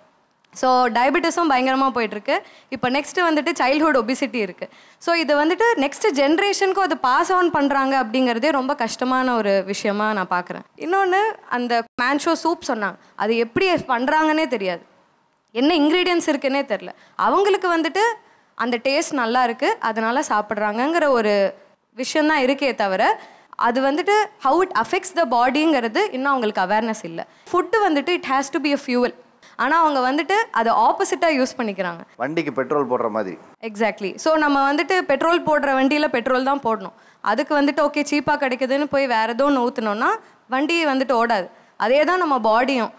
ஸோ டயபெட்டிஸும் பயங்கரமாக போயிட்டுருக்கு. இப்போ நெக்ஸ்ட்டு வந்துட்டு சைல்ட்ஹுட் ஒபிசிட்டி இருக்குது. ஸோ இது வந்துட்டு நெக்ஸ்ட்டு ஜென்ரேஷனுக்கும் அது பாஸ் ஆன் பண்ணுறாங்க அப்படிங்கிறதே ரொம்ப கஷ்டமான ஒரு விஷயமா நான் பார்க்குறேன். இன்னொன்று அந்த மேன்ஷோ சூப் சொன்னாங்க, அது எப்படி பண்ணுறாங்கன்னே தெரியாது, என்ன இன்க்ரீடியன்ஸ் இருக்குன்னே தெரில. அவங்களுக்கு வந்துட்டு அந்த டேஸ்ட் நல்லா இருக்குது அதனால் சாப்பிட்றாங்கங்கிற ஒரு விஷயந்தான் இருக்கே தவிர அது வந்துட்டு ஹவு இட் அஃபெக்ட்ஸ் த பாடிங்கிறது இன்னும் அவங்களுக்கு அவேர்னஸ் இல்லை. ஃபுட்டு வந்துட்டு it has to be a fuel. ஆனால் அவங்க வந்துட்டு அதை ஆப்போசிட்டாக யூஸ் பண்ணிக்கிறாங்க. வண்டிக்கு பெட்ரோல் போடுற மாதிரி. எக்ஸாக்ட்லி. ஸோ நம்ம வந்துட்டு பெட்ரோல் போடுற வண்டியில் பெட்ரோல் தான் போடணும். அதுக்கு வந்துட்டு ஓகே சீப்பாக கிடைக்குதுன்னு போய் வேறு ஏதோ ஒன்று ஊற்றினோன்னா வண்டி வந்துட்டு ஓடாது. அதே தான் நம்ம பாடியும்.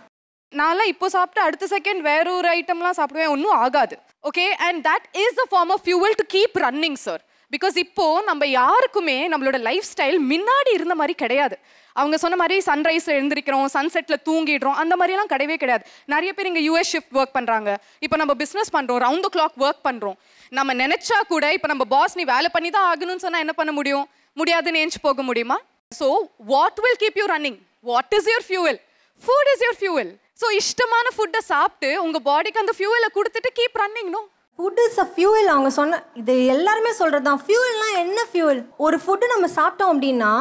நான்லாம் இப்போ சாப்பிட்டு அடுத்த செகண்ட் வேற ஒரு ஐட்டம்லாம் சாப்பிடுவேன், ஒன்றும் ஆகாது. Okay, and that is the form of fuel to keep running sir. Because இப்போ நம்ம யாருக்குமே நம்மளோட லைஃப் ஸ்டைல் முன்னாடி இருந்த மாதிரி கிடையாது. அவங்க சொன்ன மாதிரி சன்ரைஸ் எழுந்திருக்கிறோம், சன்செட்டில் தூங்கிடுறோம், அந்த மாதிரிலாம் கிடையவே கிடையாது. நிறைய பேர் இங்கே யூஎஸ் ஷிஃப்ட் ஒர்க் பண்ணுறாங்க. இப்போ நம்ம பிஸ்னஸ் பண்ணுறோம், ரவுண்ட் த கிளாக் ஒர்க் பண்ணுறோம். நம்ம நினச்சா கூட இப்போ நம்ம பாஸ் நீ வேலை பண்ணி தான் ஆகணும்னு சொன்னால் என்ன பண்ண முடியும்? முடியாதுன்னு ஏஞ்சி போக முடியுமா? So what will keep you running? What is your fuel? Food is your fuel. So இஷ்டமான ஃபுட்டை சாப்பிட்டு உங்கள் பாடிக்கு அந்த ஃபியூவலை கொடுத்துட்டு keep running. No, food is a fuel. அவங்க சொன்ன இது எல்லாருமே சொல்கிறது தான். ஃபியூவல்னால் என்ன ஃபியூவல்? ஒரு ஃபுட்டு நம்ம சாப்பிட்டோம் அப்படின்னா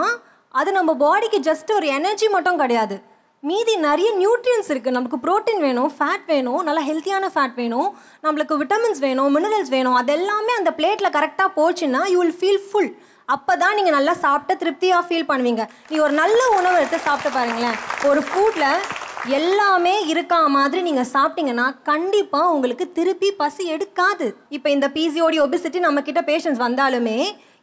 அது நம்ம பாடிக்கு ஜஸ்ட் ஒரு எனர்ஜி மட்டும் கிடையாது, மீதி நிறைய நியூட்ரியன்ஸ் இருக்குது. நமக்கு ப்ரோட்டீன் வேணும், ஃபேட் வேணும், நல்லா ஹெல்த்தியான ஃபேட் வேணும், நம்மளுக்கு விட்டமின்ஸ் வேணும், மினரல்ஸ் வேணும். அது எல்லாமே அந்த பிளேட்டில் கரெக்டாக போச்சுன்னா யூ வில் ஃபீல் ஃபுல். அப்போ தான் நீங்கள் நல்லா சாப்பிட்டு திருப்தியாக ஃபீல் பண்ணுவீங்க. நீ ஒரு நல்ல உணவு எடுத்து சாப்பிட்டு பாருங்களேன், ஒரு ஃபுட்டில் எல்லாமே இருக்கா மாதிரி நீங்கள் சாப்பிட்டீங்கன்னா கண்டிப்பாக உங்களுக்கு திருப்பி பசி எடுக்காது. இப்போ இந்த பிசிஓடி ஒபிசிட்டி நம்மக்கிட்ட பேஷண்ட்ஸ் வந்தாலுமே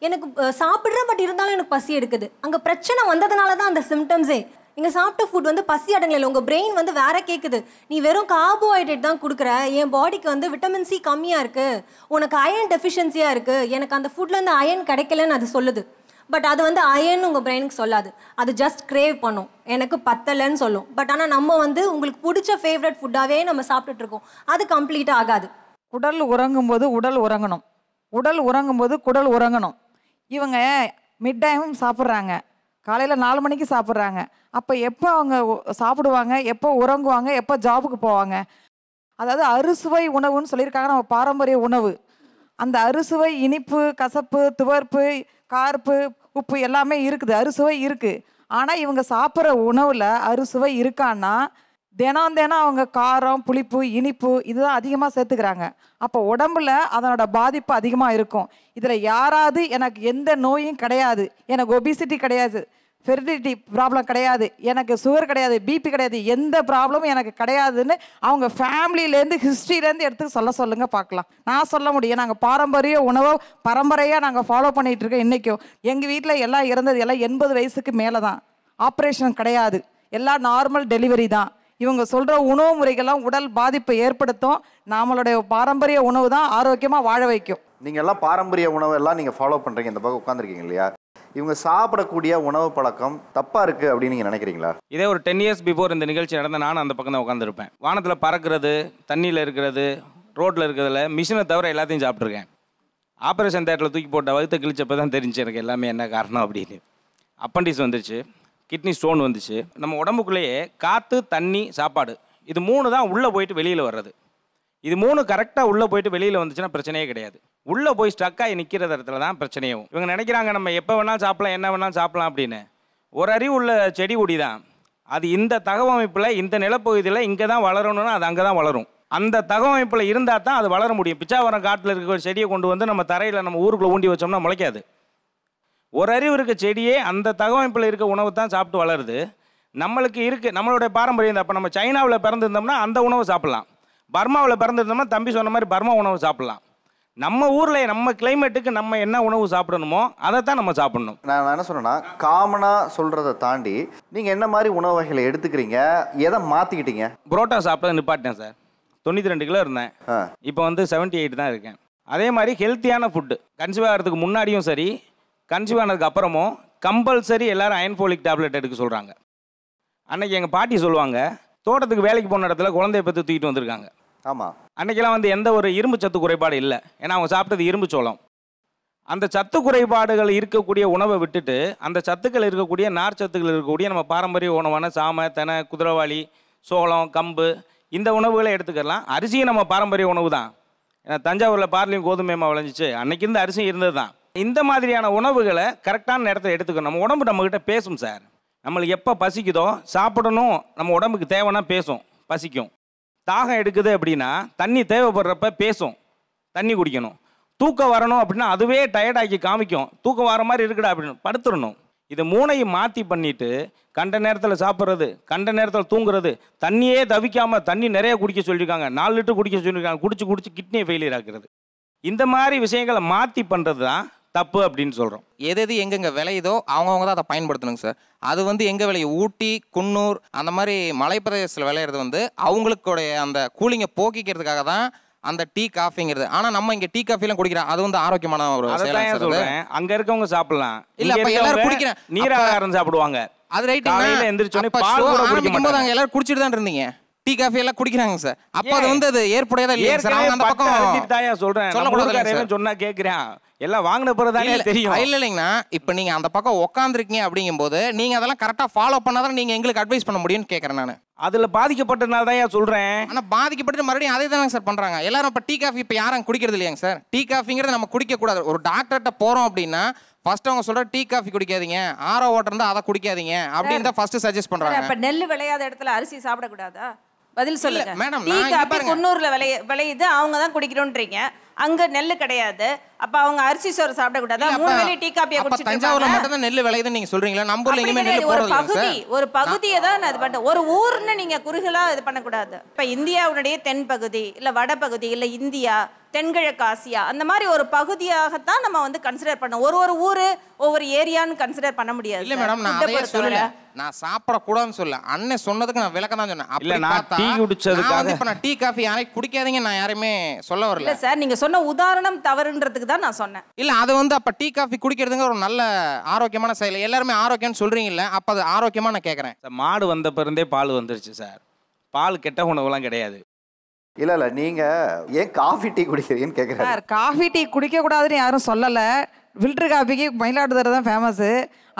எனக்கு சாப்பிட்றேன் பட் இருந்தாலும் எனக்கு பசி எடுக்குது. அங்கே பிரச்சனை வந்ததுனால தான் அந்த சிம்டம்ஸே. நீங்கள் சாப்பிட்ட ஃபுட் வந்து பசி அடங்கலை, உங்கள் பிரெயின் வந்து வேற கேட்குது, நீ வெறும் கார்போஹைட்ரேட் தான் கொடுக்குற, என் பாடிக்கு வந்து விட்டமின் சி கம்மியாக இருக்குது, உனக்கு அயன் டெஃபிஷியன்சியாக இருக்குது, எனக்கு அந்த ஃபுட்லேருந்து அயன் கிடைக்கலன்னு அது சொல்லுது. பட் அது வந்து அயன் உங்கள் பிரெயினுக்கு சொல்லாது, அது ஜஸ்ட் கிரேவ் பண்ணும், எனக்கு பத்தலைன்னு சொல்லும். பட் ஆனால் நம்ம வந்து உங்களுக்கு பிடிச்ச ஃபேவரட் ஃபுட்டாகவே நம்ம சாப்பிட்டுட்ருக்கோம், அது கம்ப்ளீட்டாக ஆகாது. குடல் உறங்கும் போது உடல் உறங்கணும், உடல் உறங்கும் போது குடல் உறங்கணும். இவங்க மிட் டைமும் சாப்பிட்றாங்க, காலையில் 4 மணிக்கு சாப்பிட்றாங்க. அப்போ எப்போ அவங்க சாப்பிடுவாங்க, எப்போ உறங்குவாங்க, எப்போ ஜாபுக்கு போவாங்க? அதாவது அறுசுவை உணவுன்னு சொல்லியிருக்காங்க நம்ம பாரம்பரிய உணவு. அந்த அறுசுவை இனிப்பு, கசப்பு, துவர்ப்பு, கார்ப்பு, உப்பு எல்லாமே இருக்குது, அறுசுவை இருக்குது. ஆனால் இவங்க சாப்பிட்ற உணவில் அறுசுவை இருக்கான்னா தினம் தினம் அவங்க காரம், புளிப்பு, இனிப்பு இதுதான் அதிகமாக சேர்த்துக்கிறாங்க. அப்போ உடம்புல அதனோட பாதிப்பு அதிகமாக இருக்கும். இதில் யாராவது எனக்கு எந்த நோயும் கிடையாது, எனக்கு ஒபிசிட்டி கிடையாது, ஃபெர்டிலிட்டி ப்ராப்ளம் கிடையாது, எனக்கு சுகர் கிடையாது, பிபி கிடையாது, எந்த ப்ராப்ளமும் எனக்கு கிடையாதுன்னு அவங்க ஃபேமிலியிலேருந்து ஹிஸ்ட்ரியிலேருந்து எடுத்து சொல்லுங்கள் பார்க்கலாம். நான் சொல்ல முடியும், நாங்கள் பாரம்பரிய உணவை பரம்பரையாக நாங்கள் ஃபாலோ பண்ணிகிட்ருக்கோம். இன்றைக்கும் எங்கள் வீட்டில் எல்லாம் இறந்தது எல்லாம் 80 வயசுக்கு மேலே தான், ஆப்ரேஷன் கிடையாது, எல்லாம் நார்மல் டெலிவரி தான். இவங்க சொல்கிற உணவு முறைகள்லாம் உடல் பாதிப்பை ஏற்படுத்தும். நம்மளுடைய பாரம்பரிய உணவு தான் ஆரோக்கியமாக வாழ வைக்கும். நீங்கள் எல்லாம் பாரம்பரிய உணவு எல்லாம் நீங்கள் ஃபாலோ பண்ணுறீங்க, இந்த பக்கம் உட்காந்துருக்கீங்க இல்லையா? இவங்க சாப்பிடக்கூடிய உணவு பழக்கம் தப்பாக இருக்குது அப்படின்னு நீங்கள் நினைக்கிறீங்களா? இதே ஒரு 10 இயர்ஸ் பிஃபோர் இந்த நிகழ்ச்சி நடந்த நானும் அந்த பக்கம் தான் உட்காந்துருப்பேன். வானத்தில் பறக்கிறது, தண்ணியில் இருக்கிறது, ரோட்டில் இருக்கிறதுல மிஷினை தவிர எல்லாத்தையும் சாப்பிட்ருக்கேன். ஆப்ரேஷன் தேட்டரில் தூக்கி போட்ட வகுத்தை கிழிச்சப்போ தான் தெரிஞ்சு எனக்கு எல்லாமே என்ன காரணம் அப்படின்னு. அப்பண்டிஸ் வந்துச்சு, கிட்னி ஸ்டோன் வந்துச்சு. நம்ம உடம்புக்குள்ளேயே காற்று, தண்ணி, சாப்பாடு இது 3 தான் உள்ளே போயிட்டு வெளியில் வர்றது. இது 3 கரெக்டாக உள்ளே போயிட்டு வெளியில் வந்துச்சுன்னா பிரச்சனையே கிடையாது. உள்ளே போய் ஸ்டக்காகி நிற்கிற இடத்துல தான் பிரச்சனையும். இவங்க நினைக்கிறாங்க நம்ம எப்போ வேணாலும் சாப்பிடலாம், என்ன வேணாலும் சாப்பிடலாம் அப்படின்னு. ஒரு அறிவு உள்ள செடி கொடி தான் அது. இந்த தகவமைப்பில் இந்த நிலப்பகுதியில் இங்கே தான் வளரணும்னா அது அங்கே தான் வளரும். அந்த தகவமைப்பில் இருந்தால் தான் அது வளர முடியும். பிச்சாவரம் காட்டில் இருக்க ஒரு செடியை கொண்டு வந்து நம்ம தரையில் நம்ம ஊருக்குள்ளே ஊண்டி வச்சோம்னா முளைக்காது. ஒரு அறிவு இருக்க செடியே அந்த தகவமைப்பில் இருக்க உணவு தான் சாப்பிட்டு வளருது. நம்மளுக்கு இருக்குது நம்மளுடைய பாரம்பரியம். அப்போ நம்ம சைனாவில் பிறந்திருந்தோம்னா அந்த உணவை சாப்பிட்லாம். பர்மாவில் பிறந்திருந்தோம்னா தம்பி சொன்ன மாதிரி பர்மா உணவு சாப்பிட்லாம். நம்ம ஊரில் நம்ம கிளைமேட்டுக்கு நம்ம என்ன உணவு சாப்பிடணுமோ அதை தான் நம்ம சாப்பிடணும். நான் என்ன சொன்னேன்னா, காமனாக சொல்கிறத தாண்டி நீங்கள் என்ன மாதிரி உணவு வகைகளை எடுத்துக்கிறீங்க, எதை மாற்றிக்கிட்டீங்க? புரோட்டா சாப்பிட்டதை நிப்பாட்டேன் சார். 92 கிலோ இருந்தேன், இப்போ வந்து 78 தான் இருக்கேன். அதே மாதிரி ஹெல்த்தியான ஃபுட்டு கன்சீவ் ஆகிறதுக்கு முன்னாடியும் சரி, கன்சீவ் ஆனதுக்கு அப்புறமும் கம்பல்சரி எல்லாரும் அயன் ஃபோலிக் டேப்லெட் எடுக்க சொல்கிறாங்க. அன்னைக்கு எங்கள் பாட்டி சொல்லுவாங்க, தோட்டத்துக்கு வேலைக்கு போன இடத்துல குழந்தைய பற்றி தூக்கிட்டு வந்திருக்காங்க. ஆமாம், அன்றைக்கெல்லாம் வந்து எந்த ஒரு இரும்பு சத்து குறைபாடு இல்லை. ஏன்னா அவங்க சாப்பிட்டது இரும்பு சோளம். அந்த சத்து குறைபாடுகள் இருக்கக்கூடிய உணவை விட்டுட்டு அந்த சத்துக்கள் இருக்கக்கூடிய நார் சத்துக்கள் இருக்கக்கூடிய நம்ம பாரம்பரிய உணவான சாமை, தெனை, குதிரைவாளி, சோளம், கம்பு இந்த உணவுகளை எடுத்துக்கலாம். அரிசியும் நம்ம பாரம்பரிய உணவு தான். ஏன்னா தஞ்சாவூரில் பார்லியும் கோதுமையமாக விளைஞ்சிச்சு, அன்னைக்கு இந்த அரிசி இருந்தது தான். இந்த மாதிரியான உணவுகளை கரெக்டான நேரத்தில் எடுத்துக்கணும். நம்ம உடம்பு நம்மக்கிட்ட பேசும் சார். நம்மளுக்கு எப்போ பசிக்குதோ சாப்பிடணும், நம்ம உடம்புக்கு தேவைன்னா பேசும், பசிக்கும். தாகம் எடுக்குது அப்படின்னா தண்ணி தேவைப்படுறப்ப பேசும், தண்ணி குடிக்கணும். தூக்கம் வரணும் அப்படின்னா அதுவே டயர்டாக்கி காமிக்கும், தூக்கம் வர மாதிரி இருக்குடா அப்படின்னு படுத்துடணும். இது மூணையும் மாற்றி பண்ணிவிட்டு கண்ட நேரத்தில் சாப்பிட்றது, கண்ட நேரத்தில் தூங்குறது, தண்ணியே தவிக்காமல் தண்ணி நிறைய குடிக்க சொல்லியிருக்காங்க, 4 லிட்டர் குடிக்க சொல்லியிருக்காங்க, குடிச்சு கிட்னியை ஃபெயிலியர் ஆக்குறது. இந்த மாதிரி விஷயங்களை மாற்றி பண்ணுறது தான் தப்பு அப்படின்னு சொல்கிறோம். எது எது எங்கெங்கே விளையுதோ அவங்கவுங்க தான் அதை பயன்படுத்தணுங்க சார். அது வந்து எங்கே விளையும், ஊட்டி, குன்னூர் அந்த மாதிரி மலைப்பிரதேசத்தில் விளையிறது வந்து அவங்களுக்குடைய அந்த கூலிங்கை போக்கிக்கிறதுக்காக தான் அந்த டீ காஃபிங்கிறது. ஆனால் நம்ம இங்கே டீ காஃபிலாம் குடிக்கிறோம், அது வந்து ஆரோக்கியமான ஒரு சொல்கிறேன். அங்கே இருக்கவங்க சாப்பிடலாம், இல்லை அப்போ எல்லாரும் குடிக்கிறேன், நீராகாரம் சாப்பிடுவாங்க. அது ரைட். எந்திரிச்சோன்னே பால் கூட ஆரம்பிக்கும் போது அங்கே எல்லாரும் குடிச்சிட்டு தான் இருந்தீங்க, டீ காஃபி எல்லாம் குடிக்கிறாங்க சார். அப்போ அது வந்து அது ஏற்புடையதா இல்லையா சார்? அவங்க அந்த பக்கம் தாயா சொல்கிறேன், சொல்லக்கூடாது சொன்னா கேட்குறேன், எல்லாம் வாங்கின பிறகு தெரியும். இல்லைங்கண்ணா, இப்போ நீங்கள் அந்த பக்கம் உட்காந்துருக்கீங்க அப்படிங்கும்போது நீங்கள் அதெல்லாம் கரெக்டாக ஃபாலோ பண்ணாதான் நீங்கள் எங்களுக்கு அட்வைஸ் பண்ண முடியும்னு கேட்குறேன் நான். அதில் பாதிக்கப்பட்டனால தான் சொல்கிறேன். ஆனால் பாதிக்கப்பட்டு மறுபடியும் அதே தானே சார் பண்ணுறாங்க எல்லாரும். இப்போ டீ காஃபி இப்போ யாரும் குடிக்கிறது இல்லையாங்க சார்? டீ காஃபிங்கிறது நம்ம குடிக்கக்கூடாது. ஒரு டாக்டர்கிட்ட போகிறோம் அப்படின்னா ஃபர்ஸ்ட் அவங்க சொல்கிற டீ காஃபி குடிக்காதீங்க, ஆரோ வாட்டர் இருந்தால் அதை குடிக்காதீங்க அப்படின்னு தான் ஃபர்ஸ்ட் சஜஸ்ட் பண்ணுறாங்க. இப்போ நெல் விளையாத இடத்துல அரிசி சாப்பிடக்கூடாதா? பதில் சொல்லுங்க மேடம். டீ காஃபி குன்னூர்ல விளையுது, அவங்க தான் குடிக்கிறோன்றீங்க. அங்க நெல் கிடையாது, அப்ப அவங்க அரிசி சோறு சாப்பிடக்கூடாதா? 3 வேளை டீ காஃபியை குடிச்சிட்டு தஞ்சாவூர்ல மட்டும் தான் நெல் விளையுதுன்னு நீங்க சொல்றீங்களா? நம்பூர்ல எங்கேயுமே நெல் போடுறது இல்ல சார். ஒரு பகுதியை தான் அது பண்ண, ஒரு ஊர்னு நீங்க குறுகலா இது பண்ணக்கூடாது. இப்ப இந்தியாவுடைய தென் பகுதி இல்ல வடபகுதி இல்ல இந்தியா, தென்கிழக்கு ஆசியா, அந்த மாதிரி ஒரு பகுதியாகத்தான் நம்ம வந்து கன்சிடர் பண்ணோம். ஒரு ஊரு ஒவ்வொரு ஏரியான்னு கன்சிடர் பண்ண முடியாது. இல்ல மேடம், நான் அதே சொல்லல, நான் சாப்பிடக்கூடாதுன்னு சொல்ல, அண்ணன் சொன்னதுக்கு நான் விளக்கம் தான் சொன்னேன். இல்ல நான் டீ குடிச்சதுக்காக இப்ப நான் டீ காஃபி யாரையும் குடிக்காதீங்க நான் யாரையுமே சொல்ல வரல. இல்ல சார், நீங்க சொன்ன உதாரணம் தவறுன்றதுக்கு தான் நான் சொன்னேன். இல்ல அது வந்து அப்ப டீ காஃபி குடிக்கிறதுங்க ஒரு நல்ல ஆரோக்கியமான செயல். எல்லாருமே ஆரோக்கியம்னு சொல்றீங்கல்ல, அப்ப அது ஆரோக்கியமா நான் கேட்கறேன். மாடு வந்த பிறந்தே பால் வந்துருச்சு சார். பால் கெட்ட உணவுலாம் கிடையாது. இல்லை நீங்கள் ஏன் காஃபி டீ குடிக்கிறீங்கன்னு கேட்குறேன் சார். காஃபி டீ குடிக்கக்கூடாதுன்னு யாரும் சொல்லலை. ஃபில்டர் காஃபிக்கு மயிலாடுதுறை தான் ஃபேமஸ்ஸு.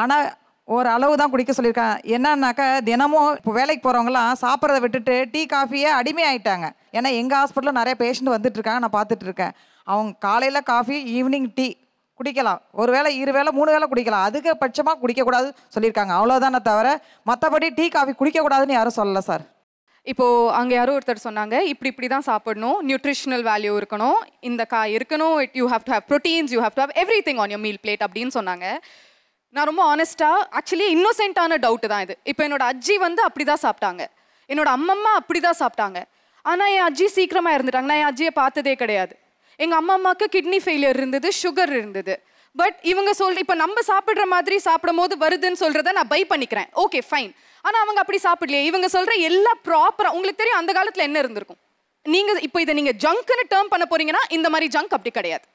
ஆனால் ஒரு அளவு தான் குடிக்க சொல்லியிருக்காங்க. என்னன்னாக்கா தினமும் இப்போ வேலைக்கு போகிறவங்களாம் சாப்பிட்றத விட்டுட்டு டீ காஃபியே அடிமையாயிட்டாங்க. ஏன்னா எங்கள் ஹாஸ்பிட்டலில் நிறைய பேஷண்ட் வந்துட்டுருக்காங்க, நான் பார்த்துட்ருக்கேன். அவங்க காலையில் காஃபி, ஈவினிங் டீ குடிக்கலாம், ஒரு வேளை 2 வேளை 3 வேளை குடிக்கலாம், அதிகபட்சமாக குடிக்கக்கூடாது சொல்லியிருக்காங்க. அவ்வளோதானே தவிர மற்றபடி டீ காஃபி குடிக்கக்கூடாதுன்னு யாரும் சொல்லலை சார். இப்போ அங்கே யாரோ ஒருத்தர் சொன்னாங்க, இப்படி தான் சாப்பிடணும், நியூட்ரிஷனல் வேல்யூ இருக்கணும், இந்த காய் இருக்கணும், you have to have proteins, you have to have everything on your meal plate அப்படின்னு சொன்னாங்க. நான் ரொம்ப ஆனஸ்ட்டாக, ஆக்சுவலி இன்னோசென்ட்டான டவுட்டு தான் இது. இப்போ என்னோட அஜ்ஜி வந்து அப்படி தான் சாப்பிட்டாங்க, என்னோட அம்மம்மா அப்படி தான் சாப்பிட்டாங்க. ஆனால் என் அஜ்ஜி சீக்கிரமாக இருந்துட்டாங்க, நான் என் அஜ்ஜியை பார்த்ததே கிடையாது. எங்கள் அம்மாவுக்கு கிட்னி ஃபெயிலியர் இருந்தது, சுகர் இருந்தது. பட் இவங்க இப்போ நம்ம சாப்பிட்ற மாதிரி சாப்பிடும் போது வருதுன்னு சொல்கிறத நான் பை பண்ணிக்கிறேன், ஓகே ஃபைன். ஆனால் அவங்க அப்படி சாப்பிடலையே. இவங்க சொல்கிற எல்லாம் ப்ராப்பராக, உங்களுக்கு தெரியும் அந்த காலத்தில் என்ன இருந்திருக்கும். நீங்கள் இப்போ இதை நீங்கள் ஜங்க்னு டேர்ம் பண்ண போறீங்கன்னா இந்த மாதிரி ஜங்க் அப்படி கிடையாது,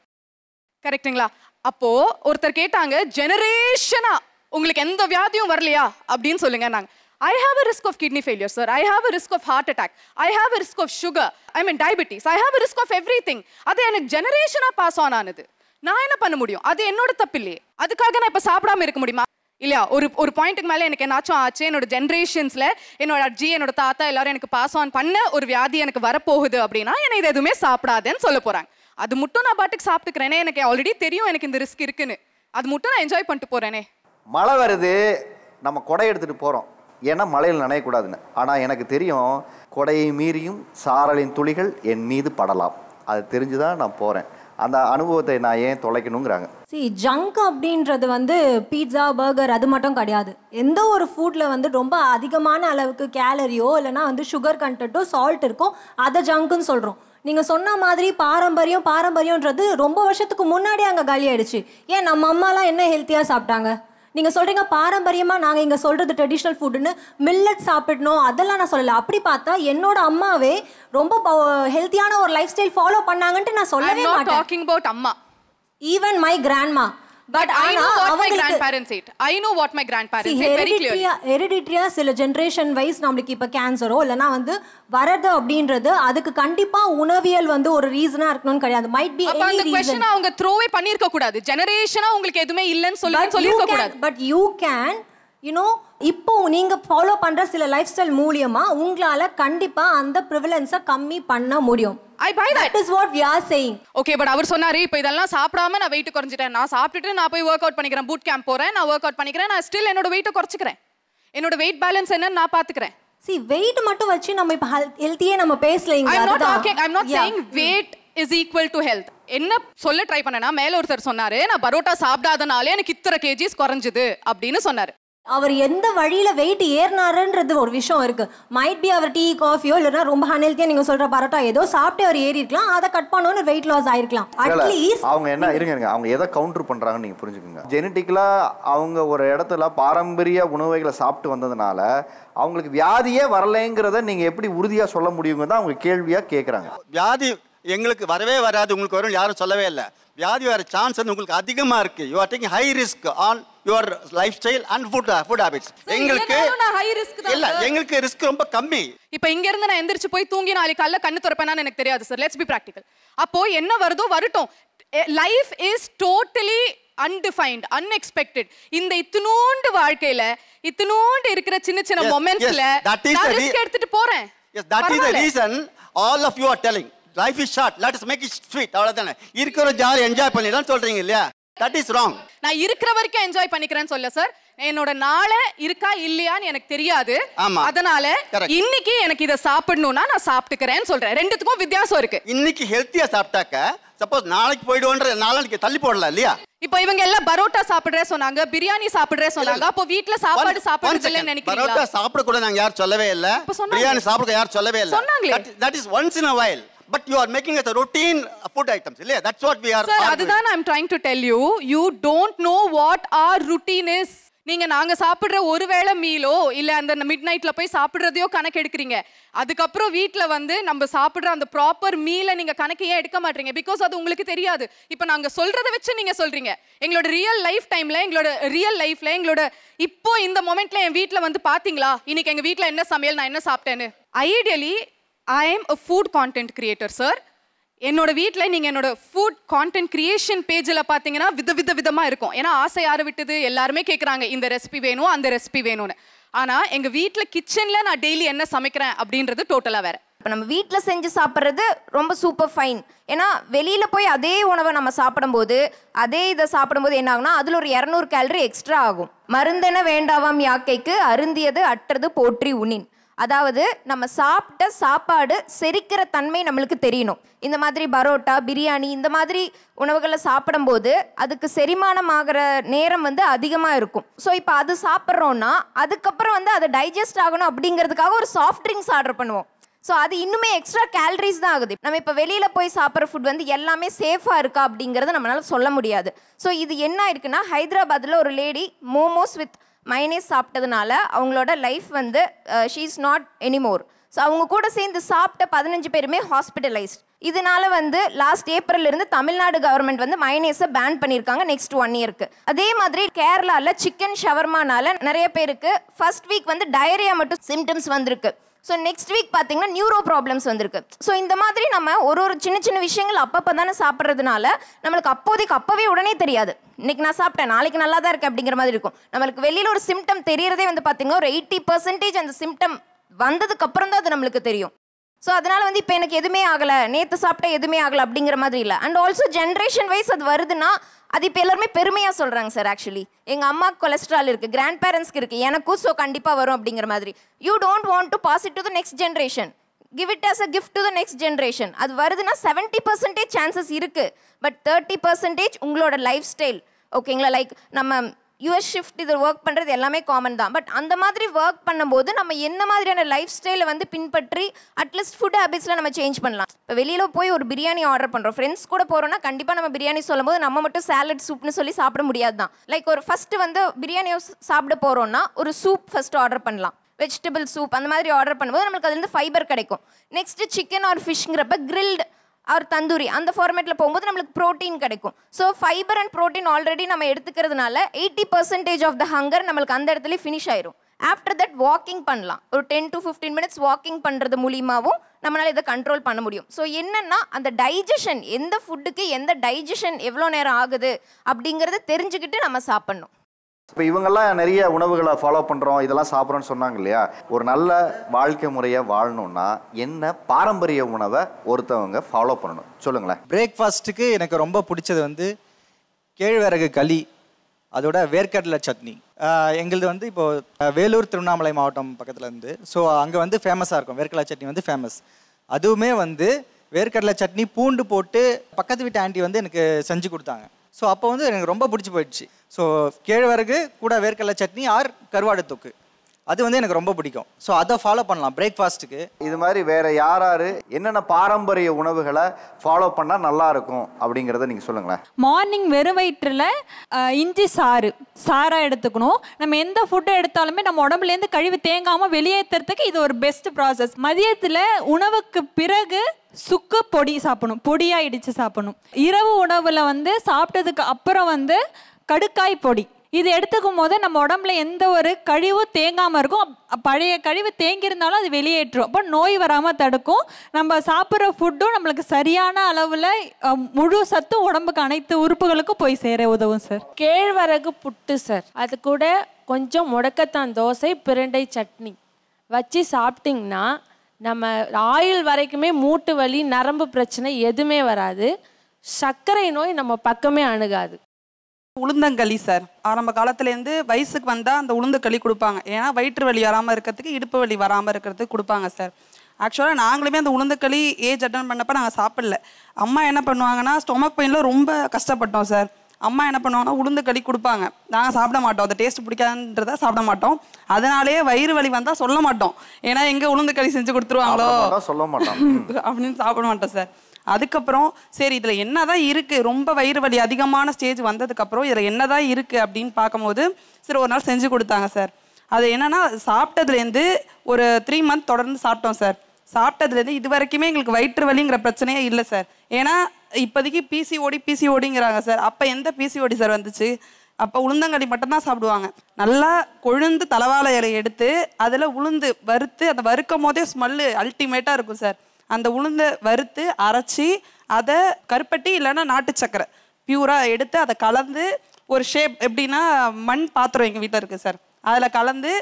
கரெக்டுங்களா? அப்போது ஒருத்தர் கேட்டாங்க, ஜெனரேஷனா உங்களுக்கு எந்த வியாதியும் வரலையா அப்படின்னு சொல்லுங்க. நாங்கள் I have a risk of kidney failure, sir. I have a risk of heart attack. I have a risk of sugar. I mean diabetes. I have a risk of everything. அது எனக்கு ஜெனரேஷனாக பாஸ் ஆன் ஆனது. நான் என்ன பண்ண முடியும்? அது என்னோட தப்பு இல்லையே. அதுக்காக நான் இப்போ சாப்பிடாம இருக்க முடியுமா? இல்லையா? ஒரு பாயிண்ட்டுக்கு மேலே எனக்கு என்னாச்சும் ஆச்சு, என்னோட ஜென்ரேஷன்ஸில் என்னோட அஜ்ஜி, என்னோட தாத்தா எல்லாரும் எனக்கு பாஸ் ஆன் பண்ண ஒரு வியாதி எனக்கு வரப்போகுது அப்படின்னா என்னை இது எதுவுமே சாப்பிடாதுன்னு சொல்ல போகிறாங்க. அது மட்டும் நான் பாட்டுக்கு சாப்பிட்டுக்கிறேனே, எனக்கு ஆல்ரெடி தெரியும் எனக்கு இந்த ரிஸ்க் இருக்குன்னு, அது மட்டும் நான் என்ஜாய் பண்ணிட்டு போகிறேனே. மழை வருது, நம்ம கொடை எடுத்துகிட்டு போகிறோம், ஏன்னா மழையில் நனையக்கூடாதுன்னு. ஆனால் எனக்கு தெரியும் கொடையை மீறியும் சாரலின் துளிகள் என் மீது படலாம். அது தெரிஞ்சு தான் நான் போகிறேன். அந்த அனுபவத்தை நான் ஏன் தொலைக்கணுங்கிறாங்க. ஜங்க் அப்படின்றது வந்து பீட்சா பர்கர் அது மட்டும் கிடையாது. எந்த ஒரு ஃபுட்டில் வந்து ரொம்ப அதிகமான அளவுக்கு கேலரியோ இல்லைனா வந்து சுகர் கண்டென்ட்டோ சால்ட் இருக்கோ அதை ஜங்க்குன்னு சொல்கிறோம். நீங்கள் சொன்ன மாதிரி பாரம்பரியன்றது ரொம்ப வருஷத்துக்கு முன்னாடியே அங்கே காலி ஆயிடுச்சு. ஏன் நம்ம அம்மாலாம் என்ன ஹெல்த்தியாக சாப்பிட்டாங்க? நீங்கள் சொல்கிறீங்க பாரம்பரியமாக நாங்கள் இங்கே சொல்கிறது ட்ரெடிஷ்னல் ஃபுட்டுன்னு மில்லட் சாப்பிடணும் அதெல்லாம் நான் சொல்லலை. அப்படி பார்த்தா என்னோட அம்மாவே ரொம்ப ஹெல்த்தியான ஒரு லைஃப் ஸ்டைல் ஃபாலோ பண்ணாங்கன்ட்டு நான் சொல்லவே மாட்டேன். டாக்கிங் அபவுட் அம்மா. Even my grandma. But I know what my grandparents ate. I know what my grandparents ate very clearly. Hereditary சில ஜெனரேஷன் வைஸ் நம்மளுக்கு இப்போ கேன்சரோ இல்லைனா வந்து வரது அப்படின்றது அதுக்கு கண்டிப்பா உணவியல் வந்து ஒரு ரீசனா இருக்கணும்னு கிடையாது. Might be any reason. அந்த क्वेश्चन அவங்க த்ரோவே பண்ணிருக்க கூடாது. ஜெனரேஷனா உங்களுக்கு எதுமே இல்லன்னு சொல்லிருக்க கூடாது. பட் யூ கேன் இப்போ நீங்க ஃபாலோ பண்ற சில லைஃப் ஸ்டைல் மூலியமா உங்களால கண்டிப்பா அந்த ப்ரிவிலன்ஸை கம்மி பண்ண முடியும். I buy that. That is what we are saying. Okay, but அவர் சொன்னாரு இப்போ இதெல்லாம் சாப்பிடாம நான் weight குறைஞ்சிட்டேன். நான் சாப்பிட்டுட்டு நான் போய் வொர்க் அவுட் பண்ணிக்கிறேன். பூட் கேம்ப் போறேன். நான் வொர்க் அவுட் பண்ணிக்கிறேன். நான் ஸ்டில் என்னோட weight குறைச்சிக்கிறேன். என்னோட weight balance என்னன்னு நான் பாத்துக்கிறேன். See, weight மட்டும் வச்சு நம்ம இப்ப ஹெல்த்தியே நம்ம பேசலங்க. I'm not saying weight is equal to health. என்ன சொல்ல ட்ரை பண்ணேனா மேல ஒருத்தர் சொன்னாரு நான் பரோட்டா சாப்பிடாதனாலே எனக்கு இத்தனை kgs குறைஞ்சது அப்படினு சொன்னாரு. அவர் எந்த வழியில வெயிட் ஏறினாருன்றது ஒரு விஷயம் இருக்கு. மைட் பி அவர் டீ காஃபியோ இல்லைன்னா ரொம்ப அன்ஹெல்த்தியா நீங்க சொல்ற பரோட்டா ஏதோ சாப்பிட்டு அவர் ஏறி இருக்கலாம். அதை கட் பண்ணோன்னு வெயிட் லாஸ் ஆயிருக்கலாம். அட்லீஸ்ட் அவங்க என்ன இருங்க அவங்க எதை கவுண்டர் பண்றாங்கன்னு நீங்க புரிஞ்சுக்கோங்க. ஜெனட்டிக்கலா அவங்க ஒரு இடத்துல பாரம்பரிய உணவுகளை சாப்பிட்டு வந்ததுனால அவங்களுக்கு வியாதியே வரலைங்கிறத நீங்க எப்படி உறுதியா சொல்ல முடியுங்க தான் அவங்க கேள்வியா கேட்குறாங்க. வியாதி எங்களுக்கு வரவே வராது உங்களுக்கு வரும் யாரும் சொல்லவே இல்லை. வியாதி வர சான்ஸ் வந்து உங்களுக்கு அதிகமாக இருக்கு. You are taking high risk on your life style and food habits. எங்களுக்கு இல்ல எங்களுக்கு ரிஸ்க் ரொம்ப கம்மி. இப்போ இங்க இருந்து நான் எந்திரிச்சு போய் தூங்கி நாளைக்கு காலைல கண்ணு திறப்பேனான்னு எனக்கு தெரியாது சார். Let's be practical. அப்போ என்ன வருதோ வரட்டும். Life is totally undefined, unexpected. இந்த இத்துணூண்டு வாழ்க்கையில இத்துணூண்டு இருக்கிற சின்ன சின்ன மொமெண்ட்ஸ்ல நான் ரிஸ்க் எடுத்துட்டு போறேன். Yes, that is the reason all of you are telling life is short, let us make it sweet. அவ்வளவுதானே. இருக்கிற ஜாலி என்ஜாய் பண்ணிடலாம் சொல்றீங்க இல்லையா? That is wrong. நான் இருக்கிற வரைக்கும் என்ஜாய் பண்ணிக்கிறேன்னு சொல்ல சார். என்னோட நாளை இருக்கா இல்லையான்னு எனக்கு தெரியாது. அதனால இன்னைக்கு எனக்கு இதை சாப்பிடணும்னா நான் சாப்பிட்டுக்கிறேன்னு சொல்றேன். ரெண்டுத்துக்கும் வித்தியாசம் இருக்கு. இன்னைக்கு ஹெல்த்தியா சாப்பிட்டாக்க சப்போஸ் நாளைக்கு போய்டுவோன்ற நாளைக்கு தள்ளி போடலாம் இல்லையா? இப்போ இவங்க எல்லாம் பரோட்டா சாப்பிடுறே சொன்னாங்க, பிரியாணி சாப்பிடுறே சொன்னாங்க. அப்போ வீட்ல சாப்பாடு சாப்பிடுறது இல்லன்னு நினைக்கிறீங்களா? பரோட்டா சாப்பிட கூட நாங்க யாரும் சொல்லவே இல்ல. பிரியாணி சாப்பிட யாரும் சொல்லவே இல்ல. That is once in a while. But you are making it a routine food items. That's what we are. Sir, அதுதான் I'm trying to tell you. You don't know what our routine is. நீங்க நாங்க சாப்பிடுற ஒருவேளை மீலோ இல்ல அந்த mid நைட்ல போய் சாப்பிடுறதையோ கணக்கு எடுக்கிறீங்க. அதுக்கப்புறம் வீட்ல வந்து நம்ம சாப்பிடுற அந்த ப்ராப்பர் மீலை நீங்க கணக்கு ஏன் எடுக்க மாட்டீங்க? பிகாஸ் அது உங்களுக்கு தெரியாது. இப்போ நாங்க சொல்றதை வச்சு நீங்க சொல்றீங்க. எங்களோட ரியல் லைஃப் டைம்ல எங்களோட ரியல் லைஃப்ல எங்களோட இப்போ இந்த மொமெண்ட்ல என் வீட்ல வந்து பாத்தீங்களா இன்னைக்கு எங்க வீட்ல என்ன சமையல் நான் என்ன சாப்பிட்டேன்னு? Ideally I am a food content creator, sir. என்னோட வீட்டில் நீங்கள் என்னோட ஃபுட் கான்டென்ட் கிரியேஷன் பேஜில் பார்த்தீங்கன்னா விதமாக இருக்கும். ஏன்னா ஆசை யாரை விட்டது? எல்லாருமே கேட்குறாங்க இந்த ரெசிபி வேணும் அந்த ரெசிபி வேணும்னு. ஆனால் எங்கள் வீட்டில் கிச்சனில் நான் டெய்லி என்ன சமைக்கிறேன் அப்படின்றது டோட்டலாக வேறு. இப்போ நம்ம வீட்டில் செஞ்சு சாப்பிட்றது ரொம்ப சூப்பர் ஃபைன். ஏன்னா வெளியில் போய் அதே உணவை நம்ம சாப்பிடும்போது அதே இதை சாப்பிடும்போது என்ன ஆகுனா அதில் ஒரு 200 கேலரி எக்ஸ்ட்ரா ஆகும். மருந்தென வேண்டாவாம் யாக்கைக்கு அருந்தியது அற்றது போற்றி உண்ணின். அதாவது நம்ம சாப்பிட்ட சாப்பாடு செரிக்கிற தன்மை நம்மளுக்கு தெரியணும். இந்த மாதிரி பரோட்டா பிரியாணி இந்த மாதிரி உணவுகளை சாப்பிடும்போது அதுக்கு செரிமானம் ஆகிற நேரம் வந்து அதிகமாக இருக்கும். ஸோ இப்போ அது சாப்பிட்றோன்னா அதுக்கப்புறம் வந்து அது டைஜஸ்ட் ஆகணும் அப்படிங்கிறதுக்காக ஒரு சாஃப்ட் ட்ரிங்க்ஸ் ஆர்டர் பண்ணுவோம். ஸோ அது இன்னுமே எக்ஸ்ட்ரா கேலரிஸ் தான் ஆகுது. நம்ம இப்போ வெளியில் போய் சாப்பிட்ற ஃபுட் வந்து எல்லாமே சேஃபாக இருக்கா அப்படிங்கிறத நம்மளால சொல்ல முடியாது. ஸோ இது என்ன இருக்குன்னா ஹைதராபாத்தில் ஒரு லேடி மோமோஸ் வித் மைனேஸ் சாப்பிட்டதுனால அவங்களோட லைஃப் வந்து she is not anymore. So அவங்க கூட சேர்ந்து சாப்பிட்ட 15 பேருமே ஹாஸ்பிட்டலைஸ்ட். இதனால வந்து லாஸ்ட் ஏப்ரல்லேருந்து தமிழ்நாடு கவர்மெண்ட் வந்து மைனேஸை பேன் பண்ணியிருக்காங்க நெக்ஸ்ட் 1 இயருக்கு. அதே மாதிரி கேரளாவில் சிக்கன் ஷவர்மானால நிறைய பேருக்கு ஃபர்ஸ்ட் வீக் வந்து டயரியா மட்டும் சிம்டம்ஸ் வந்திருக்கு. ஸோ நெக்ஸ்ட் வீக் பார்த்தீங்கன்னா நியூரோ ப்ராப்ளம்ஸ் வந்திருக்கு. ஸோ இந்த மாதிரி நம்ம ஒரு சின்ன சின்ன விஷயங்கள் அப்பப்போ தானே சாப்பிட்றதுனால நம்மளுக்கு அப்போவே உடனே தெரியாது. இன்னைக்கு நான் சாப்பிட்டேன் நாளைக்கு நல்லா தான் இருக்கு அப்படிங்கிற மாதிரி இருக்கும். நம்மளுக்கு வெளியில் ஒரு சிம்டம் தெரியறதே வந்து பார்த்தீங்கன்னா ஒரு 80% அந்த சிம்டம் வந்ததுக்கு அப்புறம் தான் அது நம்மளுக்கு தெரியும். ஸோ அதனால வந்து இப்போ எனக்கு எதுவுமே ஆகலை நேற்று சாப்பிட்டா எதுவுமே ஆகலை அப்படிங்கிற மாதிரி இல்லை. அண்ட் ஆல்சோ ஜென்ரேஷன் வைஸ் அது வருதுன்னா அது இப்போ எல்லாருமே பெருமையாக சொல்கிறாங்க சார். ஆக்சுவலி எங்கள் அம்மாவுக்கு கொலஸ்ட்ரால் இருக்குது, கிராண்ட் பேரண்ட்ஸ்க்கு இருக்குது, எனக்கும் ஸோ கண்டிப்பாக வரும் அப்படிங்கிற மாதிரி. You don't want to pass it to the next generation, give it as a gift to the next generation. அது வருதுன்னா 70% சான்சஸ் இருக்குது. பட் 30% உங்களோட லைஃப் ஸ்டைல். ஓகேங்களா? லைக் நம்ம யூஎஸ் ஷிஃப்ட் இது ஒர்க் பண்ணுறது எல்லாமே காமன் தான். பட் அந்த மாதிரி ஒர்க் பண்ணும்போது நம்ம என்ன மாதிரியான லைஃப் ஸ்டைலை வந்து பின்பற்றி அட்லீஸ்ட் ஃபுட் ஹேபிட்ஸில் நம்ம சேஞ்ச் பண்ணலாம். இப்போ வெளியில் போய் ஒரு பிரியாணி ஆர்டர் பண்ணுறோம், ஃப்ரெண்ட்ஸ் கூட போகிறோன்னா கண்டிப்பாக நம்ம பிரியாணி சொல்லும் போது நம்ம மட்டும் சாலட் சூப்னு சொல்லி சாப்பிட முடியாது தான். லைக் ஒரு ஃபஸ்ட்டு வந்து பிரியாணியை சாப்பிட போகிறோன்னா ஒரு சூப் ஃபஸ்ட்டு ஆர்டர் பண்ணலாம், வெஜிடபிள் சூப் அந்த மாதிரி ஆர்டர் பண்ணும்போது நம்மளுக்கு அதுலேருந்து ஃபைபர் கிடைக்கும். நெக்ஸ்ட்டு சிக்கன் ஆர் ஃபிஷ்ங்கிறப்ப கிரில்டு ஆர் தந்தூரி அந்த ஃபார்மேட்டில் போகும்போது நம்மளுக்கு ப்ரோட்டீன் கிடைக்கும். So fibre and protein already நம்ம எடுத்துக்கிறதுனால 80% ஆஃப் த ஹங்கர் நம்மளுக்கு அந்த இடத்துல ஃபினிஷ் ஆயிரும். ஆஃப்டர் தட் வாக்கிங் பண்ணலாம். ஒரு 10 to 15 minutes வாக்கிங் பண்ணுறது மூலியமாகவும் நம்மளால் இதை கண்ட்ரோல் பண்ண முடியும். ஸோ என்னென்னா அந்த டைஜஷன், எந்த ஃபுட்டுக்கு எந்த டைஜஷன் எவ்வளோ நேரம் ஆகுது அப்படிங்கிறத தெரிஞ்சுக்கிட்டு நம்ம சாப்பிட்ணும். இப்போ இவங்கெல்லாம் நிறைய உணவுகளை ஃபாலோ பண்ணுறோம், இதெல்லாம் சாப்பிட்றோன்னு சொன்னாங்க இல்லையா? ஒரு நல்ல வாழ்க்கை முறையை வாழணும்னா என்ன பாரம்பரிய உணவை ஒருத்தவங்க ஃபாலோ பண்ணணும் சொல்லுங்களேன். பிரேக்ஃபாஸ்ட்டுக்கு எனக்கு ரொம்ப பிடிச்சது வந்து கேழ்வரகு களி, அதோட வேர்க்கடலை சட்னி. எங்களது வந்து இப்போது வேலூர் திருவண்ணாமலை மாவட்டம் பக்கத்தில் இருந்து, ஸோ அங்கே வந்து ஃபேமஸாக இருக்கும் வேர்க்கடலை சட்னி வந்து ஃபேமஸ். அதுவுமே வந்து வேர்க்கடலை சட்னி பூண்டு போட்டு பக்கத்து வீட்டு ஆண்டி வந்து எனக்கு செஞ்சு கொடுத்தாங்க. ஸோ அப்போ வந்து எனக்கு ரொம்ப பிடிச்சி போயிடுச்சு. ஸோ கேழ்வரகு கூட வேர்க்கடலை சட்னி ஆர் கருவாடு தொக்கு, அது வந்து எனக்கு ரொம்ப பிடிக்கும். ஸோ அதை ஃபாலோ பண்ணலாம் பிரேக்ஃபாஸ்ட்டுக்கு. இது மாதிரி வேற யாராரு என்னென்ன பாரம்பரிய உணவுகளை ஃபாலோ பண்ணால் நல்லா இருக்கும் அப்படிங்கிறத நீங்கள் சொல்லுங்களேன். மார்னிங் வெறும் வயிற்றில் இஞ்சி சாராக எடுத்துக்கணும். நம்ம எந்த ஃபுட்டை எடுத்தாலுமே நம்ம உடம்புலேருந்து கழிவு தேங்காமல் வெளியேற்றுறதுக்கு இது ஒரு பெஸ்ட் ப்ராசஸ். மதியத்தில் உணவுக்கு பிறகு சுக்கு பொடி சாப்பிடணும், பொடியாக இடித்து சாப்பிடணும். இரவு உணவில் வந்து சாப்பிட்டதுக்கு அப்புறம் வந்து கடுக்காய் பொடி இது எடுத்துக்கும் போது நம்ம உடம்புல எந்த ஒரு கழிவும் தேங்காமல் இருக்கும். பழைய கழிவு தேங்கியிருந்தாலும் அது வெளியேற்றும். அப்போ நோய் வராமல் தடுக்கும். நம்ம சாப்பிட்ற ஃபுட்டும் நம்மளுக்கு சரியான அளவில் முழு சத்தும் உடம்புக்கு அனைத்து உறுப்புகளுக்கும் போய் சேர உதவும் சார். கேழ்வரகு புட்டு சார், அது கூட கொஞ்சம் முடக்கத்தான் தோசை, பிரண்டை சட்னி வச்சு சாப்பிட்டிங்கன்னா நம்ம ஆயுள் வரைக்குமே மூட்டு வலி, நரம்பு பிரச்சனை எதுவுமே வராது. சர்க்கரை நோய் நம்ம பக்கமே அணுகாது. உளுந்தங்களி சார், ஆரம்ப காலத்துலேருந்து வயசுக்கு வந்தால் அந்த உளுந்தங்களி கொடுப்பாங்க. ஏன்னா வயிற்று வலி வராமல் இருக்கிறதுக்கு, இடுப்பு வலி வராமல் இருக்கிறதுக்கு கொடுப்பாங்க சார். ஆக்சுவலாக நாங்களுமே அந்த உளுந்தங்களி ஏஜ் அட்டன் பண்ணப்போ நாங்கள் சாப்பிடல. அம்மா என்ன பண்ணுவாங்கன்னா ஸ்டொமக் பெயினில் ரொம்ப கஷ்டப்பட்டோம் சார். அம்மா என்ன பண்ணுவாங்கன்னா உளுந்தங்களி கொடுப்பாங்க, நாங்கள் சாப்பிட மாட்டோம். அந்த டேஸ்ட் பிடிக்காதுன்றதை சாப்பிட மாட்டோம். அதனாலேயே வயிறு வலி வந்தால் சொல்ல மாட்டோம், ஏன்னா எங்கே உளுந்தங்களி செஞ்சு கொடுத்துருவாங்களோ சொல்ல மாட்டோம் அப்படின்னு சாப்பிட மாட்டோம் சார். அதுக்கப்புறம் சரி இதில் என்ன தான் இருக்குது, ரொம்ப வயிறு வலி அதிகமான ஸ்டேஜ் வந்ததுக்கப்புறம் இதில் என்ன தான் இருக்குது அப்படின்னு பார்க்கும்போது சரி ஒரு நாள் செஞ்சு கொடுத்தாங்க சார். அது என்னென்னா சாப்பிட்டதுலேருந்து ஒரு 3 months தொடர்ந்து சாப்பிட்டோம் சார். சாப்பிட்டதுலேருந்து இது வரைக்குமே எங்களுக்கு வயிற்று வலிங்கிற பிரச்சனையே இல்லை சார். ஏன்னா இப்போதைக்கு பிசிஓடிங்கிறாங்க சார். அப்போ எந்த பிசிஓடி சார் வந்துச்சு? அப்போ உளுந்தங்களி மட்டும்தான் சாப்பிடுவாங்க. நல்லா கொழுந்து தலவாழை இலை எடுத்து அதில் உளுந்து வறுத்து, அந்த வறுக்கும் போதே ஸ்மெல்லு அல்டிமேட்டாக இருக்கும் சார். அந்த உளுந்தை வறுத்து அரைச்சி அதை கருப்பட்டி இல்லைன்னா நாட்டு சக்கரை பியூராக எடுத்து அதை கலந்து ஒரு ஷேப், எப்படின்னா மண் பாத்திரம் எங்கள் வீட்டில் இருக்குது சார், அதில் கலந்து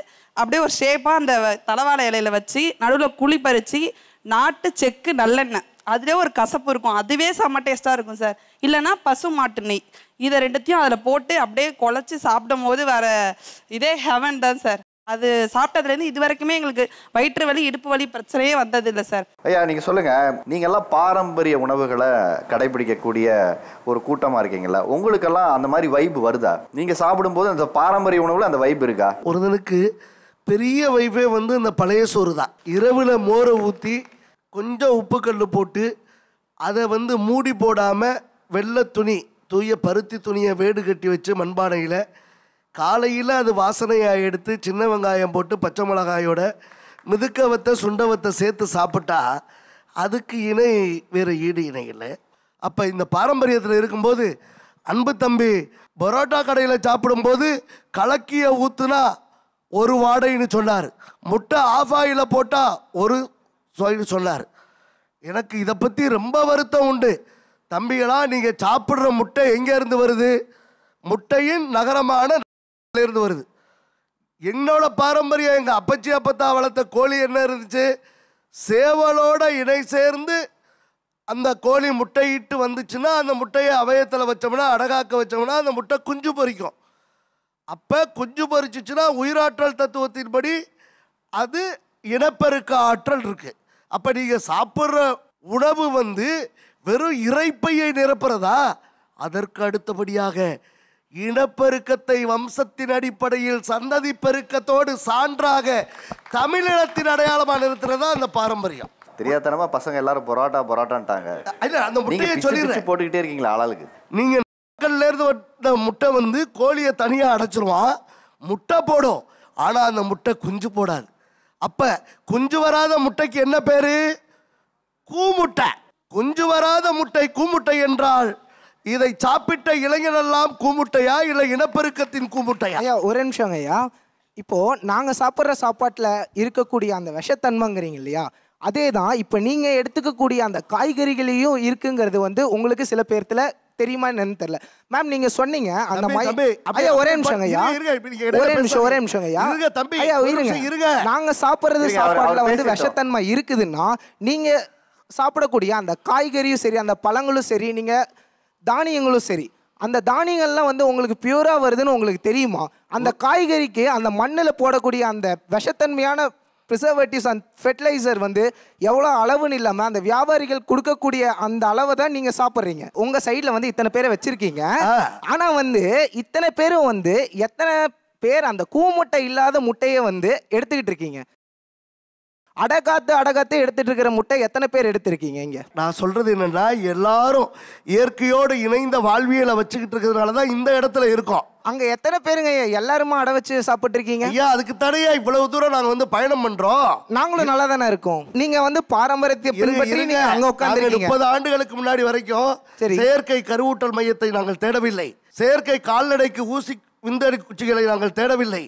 அப்படியே ஒரு ஷேப்பாக அந்த தலவாழை இலையில் வச்சு நடுவில் குழி பறித்து நாட்டு செக்கு நல்லெண்ணெய், அதுலேயே ஒரு கசப்பு இருக்கும், அதுவே செம்ம டேஸ்ட்டாக இருக்கும் சார். இல்லைன்னா பசு மாட்டு நெய், இதை ரெண்டுத்தையும் அதில் போட்டு அப்படியே குழச்சி சாப்பிடும் போது வேறு இதே ஹெவன் தான் சார். அது சாப்பிட்டதுலேருந்து இது வரைக்குமே எங்களுக்கு வயிற்று வலி, இடுப்பு வலி பிரச்சனையே வந்தது இல்லை சார். ஐயா நீங்கள் சொல்லுங்கள், நீங்கள்லாம் பாரம்பரிய உணவுகளை கடைபிடிக்கக்கூடிய ஒரு கூட்டமாக இருக்கீங்களா? உங்களுக்கெல்லாம் அந்த மாதிரி வைப்பு வருதா? நீங்கள் சாப்பிடும்போது அந்த பாரம்பரிய உணவில் அந்த வைப்பு இருக்கா? ஒருத்தனுக்கு பெரிய வைப்பே வந்து இந்த பழைய சோறு தான். இரவில் மோரை ஊற்றி கொஞ்சம் உப்பு கல் போட்டு அதை வந்து மூடி போடாமல் வெள்ளை துணி, தூய பருத்தி துணியை வேடு கட்டி வச்சு மண்பானையில் காலையில் அது வாசனையாக எடுத்து சின்ன வெங்காயம் போட்டு பச்சை மிளகாயோட மிதுக்கவத்தை சுண்டவத்தை சேர்த்து சாப்பிட்டா அதுக்கு இணை வேறு ஈடு இணை இல்லை. அப்போ இந்த பாரம்பரியத்தில் இருக்கும்போது அன்பு தம்பி பரோட்டா கடையில் சாப்பிடும்போது கலக்கிய ஊற்றுனா ஒரு வாடைன்னு சொன்னார், முட்டை ஆஃப் ஆயில் போட்டால் ஒரு சொன்னார். எனக்கு இதை பற்றி ரொம்ப வருத்தம் உண்டு. தம்பிகளா, நீங்கள் சாப்பிட்ற முட்டை எங்கேருந்து வருது? முட்டையின் நகரமான இருந்து வருது. என்னோட பாரம்பரியம், எங்கள் அப்பச்சி அப்பத்தா வளர்த்த கோழி என்ன இருந்துச்சு? சேவலோட இணை சேர்ந்து அந்த கோழி முட்டையிட்டு வந்துச்சுன்னா அந்த முட்டையை அவயத்தில் வச்சோம்னா அடகாக்க வச்சோம்னா அந்த முட்டை குஞ்சு பொரிக்கும். அப்போ குஞ்சு பொரிச்சிச்சுன்னா உயிராற்றல் தத்துவத்தின்படி அது இனப்பெருக்க ஆற்றல் இருக்கு. அப்போ நீங்கள் சாப்பிட்ற உணவு வந்து வெறும் இறைப்பையை நிரப்புறதா? அதற்கு அடுத்தபடியாக இனப்பெருக்கத்தை வம்சத்தின் அடிப்படையில் சந்ததி பெருக்கத்தோடு சான்றாக தமிழினத்தின் அடையாளமாக நிறுத்துறதா அந்த பாரம்பரியம். தெரியாதனமா பசங்க எல்லாரும் பரோட்டான்ட்டாங்க. அந்த முட்டையை சொல்லி போட்டுக்கிட்டே இருக்கீங்களா ஆளாளுக்கு? நீங்க இருந்து வந்த முட்டை வந்து கோழியை தனியா அடைச்சிருவான், முட்டை போடும். ஆனா அந்த முட்டை குஞ்சு போடாது. அப்ப குஞ்சு வராத முட்டைக்கு என்ன பேரு? கூமுட்டை. குஞ்சு வராத முட்டை கூமுட்டை என்றால் இதை சாப்பிட்ட இளைஞனெல்லாம் கூமுட்டையா இல்லை இனப்பெருக்கத்தின் கூமுட்டையா? ஐயா ஒரு நிமிஷம் ஐயா. இப்போ நாங்க சாப்பிட்ற சாப்பாட்டில் இருக்கக்கூடிய அந்த விஷத்தன்மைங்கிறீங்க இல்லையா, அதே தான் இப்போ நீங்கள் எடுத்துக்கக்கூடிய அந்த காய்கறிகளையும் இருக்குங்கிறது வந்து உங்களுக்கு சில பேர்த்துல தெரியுமா என்னன்னு தெரியல. மேம் நீங்க சொன்னீங்க அந்த ஐயா ஒரே நிமிஷம் ஐயா, ஒரே நிமிஷம் ஐயா, ஐயா இருங்க. நாங்க சாப்பிட்றது சாப்பாடுல வந்து விஷத்தன்மை இருக்குதுன்னா நீங்க சாப்பிடக்கூடிய அந்த காய்கறியும் சரி அந்த பழங்களும் சரி நீங்க தானியங்களும் சரி அந்த தானியங்கள்லாம் வந்து உங்களுக்கு பியூரா வருதுன்னு உங்களுக்கு தெரியுமா? அந்த காய்கறிக்கு அந்த மண்ணில் போடக்கூடிய அந்த விஷத்தன்மையான ப்ரிசர்வேட்டிவ்ஸ் அண்ட் ஃபெர்டிலைசர் வந்து எவ்வளோ அளவுன்னு இல்லாமல் அந்த வியாபாரிகள் கொடுக்கக்கூடிய அந்த அளவை தான் நீங்கள் சாப்பிட்றீங்க. உங்கள் சைடில் வந்து இத்தனை பேரை வச்சுருக்கீங்க, ஆனால் வந்து இத்தனை பேரும் வந்து எத்தனை பேர் அந்த கூமுட்டை இல்லாத முட்டையை வந்து எடுத்துக்கிட்டு இருக்கீங்க? அடகாத்து எடுத்துட்டு இருக்கிற முட்டை எத்தனை பேர் எடுத்திருக்கீங்க இங்க? நான் சொல்றது என்னன்னா எல்லாரும் இயற்கையோடு இணைந்த வாழ்வியலை வச்சுக்கிட்டு இருக்கிறதுனால தான் இந்த இடத்துல இருக்கோம். அங்க எத்தனை பேருங்க எல்லாருமே அடை வச்சு சாப்பிட்டு இருக்கீங்க? ஐயா அதுக்கு தடையா இவ்வளவு தூரம் நாங்க வந்து பயணம் பண்றோம். நாங்களும் நல்லா தானே இருக்கோம். நீங்க வந்து பாரம்பரியத்தை பின்பற்றி நீங்க அங்க உட்கார்ந்திருக்கீங்க. 30 ஆண்டுகளுக்கு முன்னாடி வரைக்கும் செயற்கை கருவூட்டல் மையத்தை நாங்கள் தேடவில்லை. செயற்கை கால்நடைக்கு ஊசி விந்தணு குச்சிகளை நாங்கள் தேடவில்லை.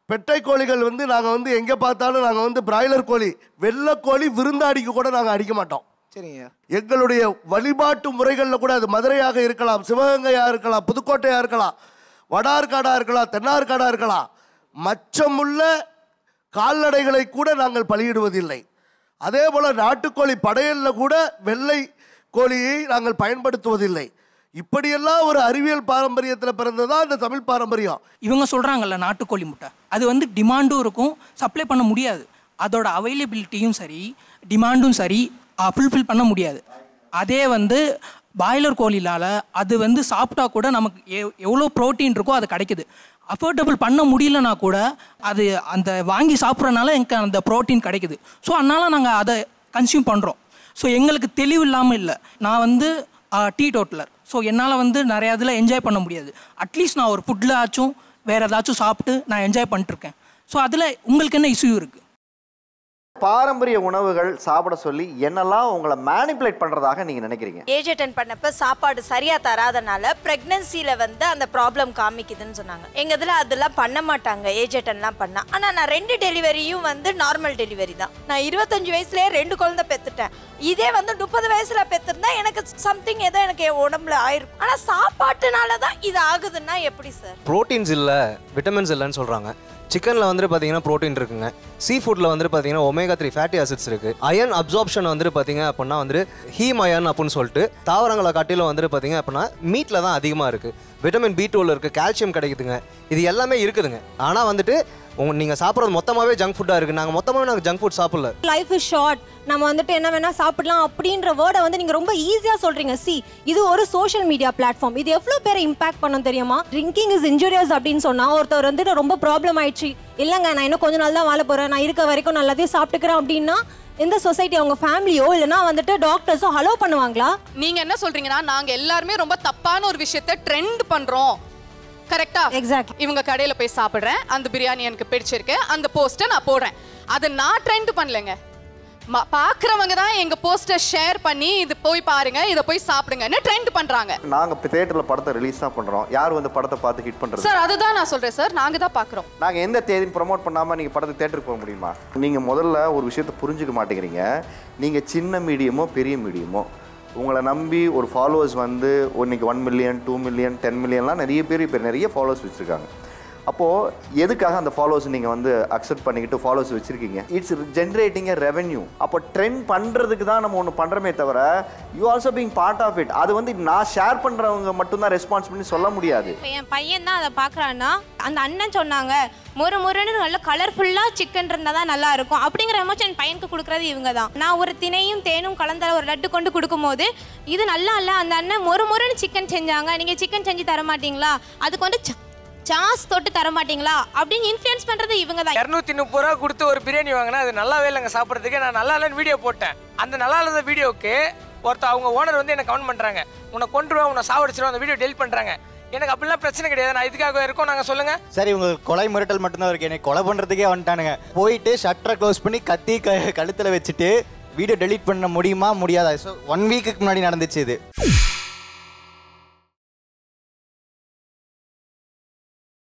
பெட்டை கோழிகள் வந்து நாங்கள் வந்து எங்கே பார்த்தாலும் நாங்கள் வந்து பிராய்லர் கோழி வெள்ளை கோழி விருந்தாடிக்கு கூட நாங்கள் அடிக்க மாட்டோம். சரிங்க. எங்களுடைய வழிபாட்டு முறைகளில் கூட அது மதுரையாக இருக்கலாம், சிவகங்கையாக இருக்கலாம், புதுக்கோட்டையாக இருக்கலாம், வடார்காடாக இருக்கலாம், தென்னார்காடாக இருக்கலாம், மச்சமுள்ள கால்நடைகளை கூட நாங்கள் பலியிடுவதில்லை. அதே போல் நாட்டுக்கோழி படையலில் கூட வெள்ளை கோழியை நாங்கள் பயன்படுத்துவதில்லை. இப்படியெல்லாம் ஒரு அறிவியல் பாரம்பரியத்தில் பிறந்ததா இந்த தமிழ் பாரம்பரியம். இவங்க சொல்கிறாங்கல்ல நாட்டுக்கோழி முட்டை, அது வந்து டிமாண்டும் இருக்கும், சப்ளை பண்ண முடியாது. அதோட அவைலபிலிட்டியும் சரி டிமாண்டும் சரி ஃபுல்ஃபில் பண்ண முடியாது. அதே வந்து பாய்லர் கோழிலால் அது வந்து சாப்பிட்டா கூட நமக்கு எவ்வளோ ப்ரோட்டீன் இருக்கோ அது கிடைக்குது. அஃபோர்டபுள் பண்ண முடியலனா கூட அது அந்த வாங்கி சாப்பிட்றனால எனக்கு அந்த ப்ரோட்டீன் கிடைக்குது. ஸோ அதனால் நாங்கள் அதை கன்சியூம் பண்ணுறோம். ஸோ எங்களுக்கு தெளிவு இல்லாமல் இல்லை. நான் வந்து டீ டோட்டலர். ஸோ என்னால் வந்து நிறையா இதில் என்ஜாய் பண்ண முடியாது. அட்லீஸ்ட் நான் ஒரு ஃபுட்டில் ஆச்சும் வேறு ஏதாச்சும் சாப்பிட்டு நான் என்ஜாய் பண்ணிட்டுருக்கேன். ஸோ அதில் உங்களுக்கு என்ன இஷ்யூ இருக்குது? பாரம்பரிய உணவுகள் சாப்பிட சொல்லி என்னெல்லாம் உங்களை மேனிப்புலேட் பண்ணுறதாக நீங்கள் நினைக்கிறீங்க? ஏஜ் அட்டன் பண்ணப்போ சாப்பாடு சரியாக தராதனால ப்ரெக்னன்சியில் வந்து அந்த ப்ராப்ளம் காமிக்குதுன்னு சொன்னாங்க. எங்கள் இதில் அதெல்லாம் பண்ண மாட்டாங்க ஏஜ் அட்டன்லாம் பண்ணால். ஆனால் நான் 2 டெலிவரியும் வந்து நார்மல் டெலிவரி தான். நான் 25 வயசுலேயே 2 குழந்தை பெற்றுட்டேன். இதே வந்து 30 வயசில் பெற்றிருந்தா எனக்கு சம்திங் ஏதோ எனக்கு உடம்புல ஆயிருக்கும். ஆனால் சாப்பாட்டுனால தான் இது ஆகுதுன்னா எப்படி சார்? ப்ரோட்டீன்ஸ் இல்லை, விட்டமின்ஸ் இல்லைன்னு சொல்கிறாங்க. சிக்கனில் வந்துட்டு பார்த்தீங்கன்னா ப்ரோட்டீன் இருக்குங்க. சீ ஃபுட்டில் வந்துட்டு பார்த்தீங்கன்னா ஒமேகா 3 ஃபேட்டி ஆசிட்ஸ் இருக்குது. அயன் அப்சார்ப்ஷன் வந்துட்டு பார்த்தீங்க அப்படின்னா வந்துட்டு ஹீம் அயன் அப்படின்னு சொல்லிட்டு தாவரங்களை காட்டிலும் வந்துட்டு பார்த்தீங்க அப்படின்னா மீட்டில் தான் அதிகமாக இருக்குது. விட்டமின் B12 இருக்குது, கால்சியம் கிடைக்குதுங்க. இது எல்லாமே இருக்குதுங்க. ஆனால் வந்துட்டு நீங்கள் சாப்பிட்றது மொத்தமாகவே ஜங்க் ஃபுட்டாக இருக்குது. நாங்கள் ஜங்க் ஃபுட் சாப்பிடல. லைஃப் இஸ் ஷார்ட், நம்ம வந்துட்டு என்ன வேணா சாப்பிடலாம் அப்படின்ற வேர்டை வந்து நீங்கள் ரொம்ப ஈஸியாக சொல்கிறீங்க. இது ஒரு சோஷியல் மீடியா பிளாட்ஃபார்ம். இது எவ்வளோ பேரை இம்பாக்ட் பண்ணும் தெரியுமா? ட்ரிங்கிங் இஸ் இன்ஜூரியஸ் அப்படின்னு சொன்னால் ஒருத்தர் வந்துட்டு ரொம்ப ப்ராப்ளம் ஆயிடுச்சு, இல்லைங்க நான் இன்னும் கொஞ்ச நாள் தான் வாழ போகிறேன், நான் இருக்க வரைக்கும் நான் எல்லாத்தையும் சாப்பிட்டுக்கிறேன் அப்படின்னா இந்த சொசைட்டி அவங்க ஃபேமிலியோ இல்லைனா வந்துட்டு டாக்டர்ஸோ ஹலோ பண்ணுவாங்களா? நீங்கள் என்ன சொல்கிறீங்கன்னா நாங்கள் எல்லாருமே ரொம்ப தப்பான ஒரு விஷயத்தை ட்ரெண்ட் பண்ணுறோம். கரெக்டா? எக்ஸாக்ட்லி. இவங்க கடையில போய் சாப்பிடுறேன், அந்த பிரியாணி எனக்கு பிடிச்சிருக்கு, அந்த போஸ்டை நான் போடுறேன். அதை நான் ட்ரெண்ட் பண்ணலங்க. பார்க்குறவங்க தான் எங்க போஸ்டர் ஷேர் பண்ணி இது போய் பாருங்க, இதை போய் சாப்பிடுங்கன்னு ட்ரெண்ட் பண்றாங்க. நாங்க தியேட்டர்ல படத்தை ரிலீஸ் தான் பண்றோம். யார் வந்து படத்தை பார்த்து ஹிட் பண்றது? சார் அதுதான் நான் சொல்றேன் சார், நாங்க தான் பார்க்குறோம். நாங்க எந்த தேதியும் ப்ரமோட் பண்ணாம நீங்க படத்தை தியேட்டருக்கு போக முடியுமா? நீங்க முதல்ல ஒரு விஷயத்தை புரிஞ்சுக்க மாட்டேங்கிறீங்க. நீங்க சின்ன மீடியமோ பெரிய மீடியமோ உங்களை நம்பி ஒரு ஃபாலோவர்ஸ் வந்து இன்னைக்கு 1 மில்லியன் 2 மில்லியன் 10 மில்லியன்லாம் நிறைய பேர் இப்போ நிறைய ஃபாலோவர்ஸ் வச்சுருக்காங்க. அப்போது எதுக்காக அந்த ஃபாலோவர்ஸ் நீங்கள் வந்து அக்செப்ட் பண்ணிக்கிட்டு ஃபாலோவர்ஸ் வச்சுருக்கீங்க? It's generating a revenue. அப்போ ட்ரெண்ட் பண்ணுறதுக்கு தான் நம்ம ஒன்று பண்ணுறமே தவிர you also being part of it. அது வந்து நான் ஷேர் பண்ணுறவங்க மட்டும்தான் ரெஸ்பான்சிபிலிட்டி சொல்ல முடியாது. என் பையன் தான் அதை பார்க்குறான்னா அந்த அண்ணன் சொன்னாங்க முறுன்னு நல்ல கலர்ஃபுல்லாக சிக்கன் இருந்தால் தான் நல்லா இருக்கும் அப்படிங்கிற எமோஷன் பையனுக்கு கொடுக்குறது இவங்க தான். நான் ஒரு தினையும் தேனும் கலந்த ஒரு லட்டு கொண்டு கொடுக்கும்போது இது நல்லா இல்லை, அந்த அண்ணன் முறுன்னு சிக்கன் செஞ்சாங்க, நீங்கள் சிக்கன் செஞ்சு தர மாட்டீங்களா, அதுக்கு வந்து சாஸ் தொட்டு தர மாட்டீங்களா அப்படின்னு இன்ஃப்ளூயன்ஸ் பண்ணுறது இவங்க தான். 230 ரூபா கொடுத்து ஒரு பிரியாணி வாங்கினா அது நல்லாவே இல்லைங்க சாப்பிட்றதுக்கு. நான் நல்லா இல்லைன்னு வீடியோ போட்டேன். அந்த நல்லா இல்லாத வீடியோவுக்கு அவங்க ஓனர் வந்து என்ன கமெண்ட் பண்ணுறாங்க, உன்னை கொண்டுருவேன், உன்னை சாவடிச்சிருவோம், அந்த வீடியோ டெலிட் பண்ணுறாங்க. எனக்கு அப்படிலாம் பிரச்சனை கிடையாது, நான் இதுக்காக இருக்கோம். நாங்கள் சொல்லுங்க சார், இவங்க கொலை மிரட்டல் மட்டும்தான் இருக்கு. என்னை கொலை பண்ணுறதுக்கே வந்துட்டானுங்க. போயிட்டு ஷட்டரை க்ளோஸ் பண்ணி கத்தி கழுத்தில் வச்சுட்டு வீடியோ டெலிட் பண்ண முடியுமா முடியாதா? ஸோ 1 வீக்குக்கு முன்னாடி நடந்துச்சு இது.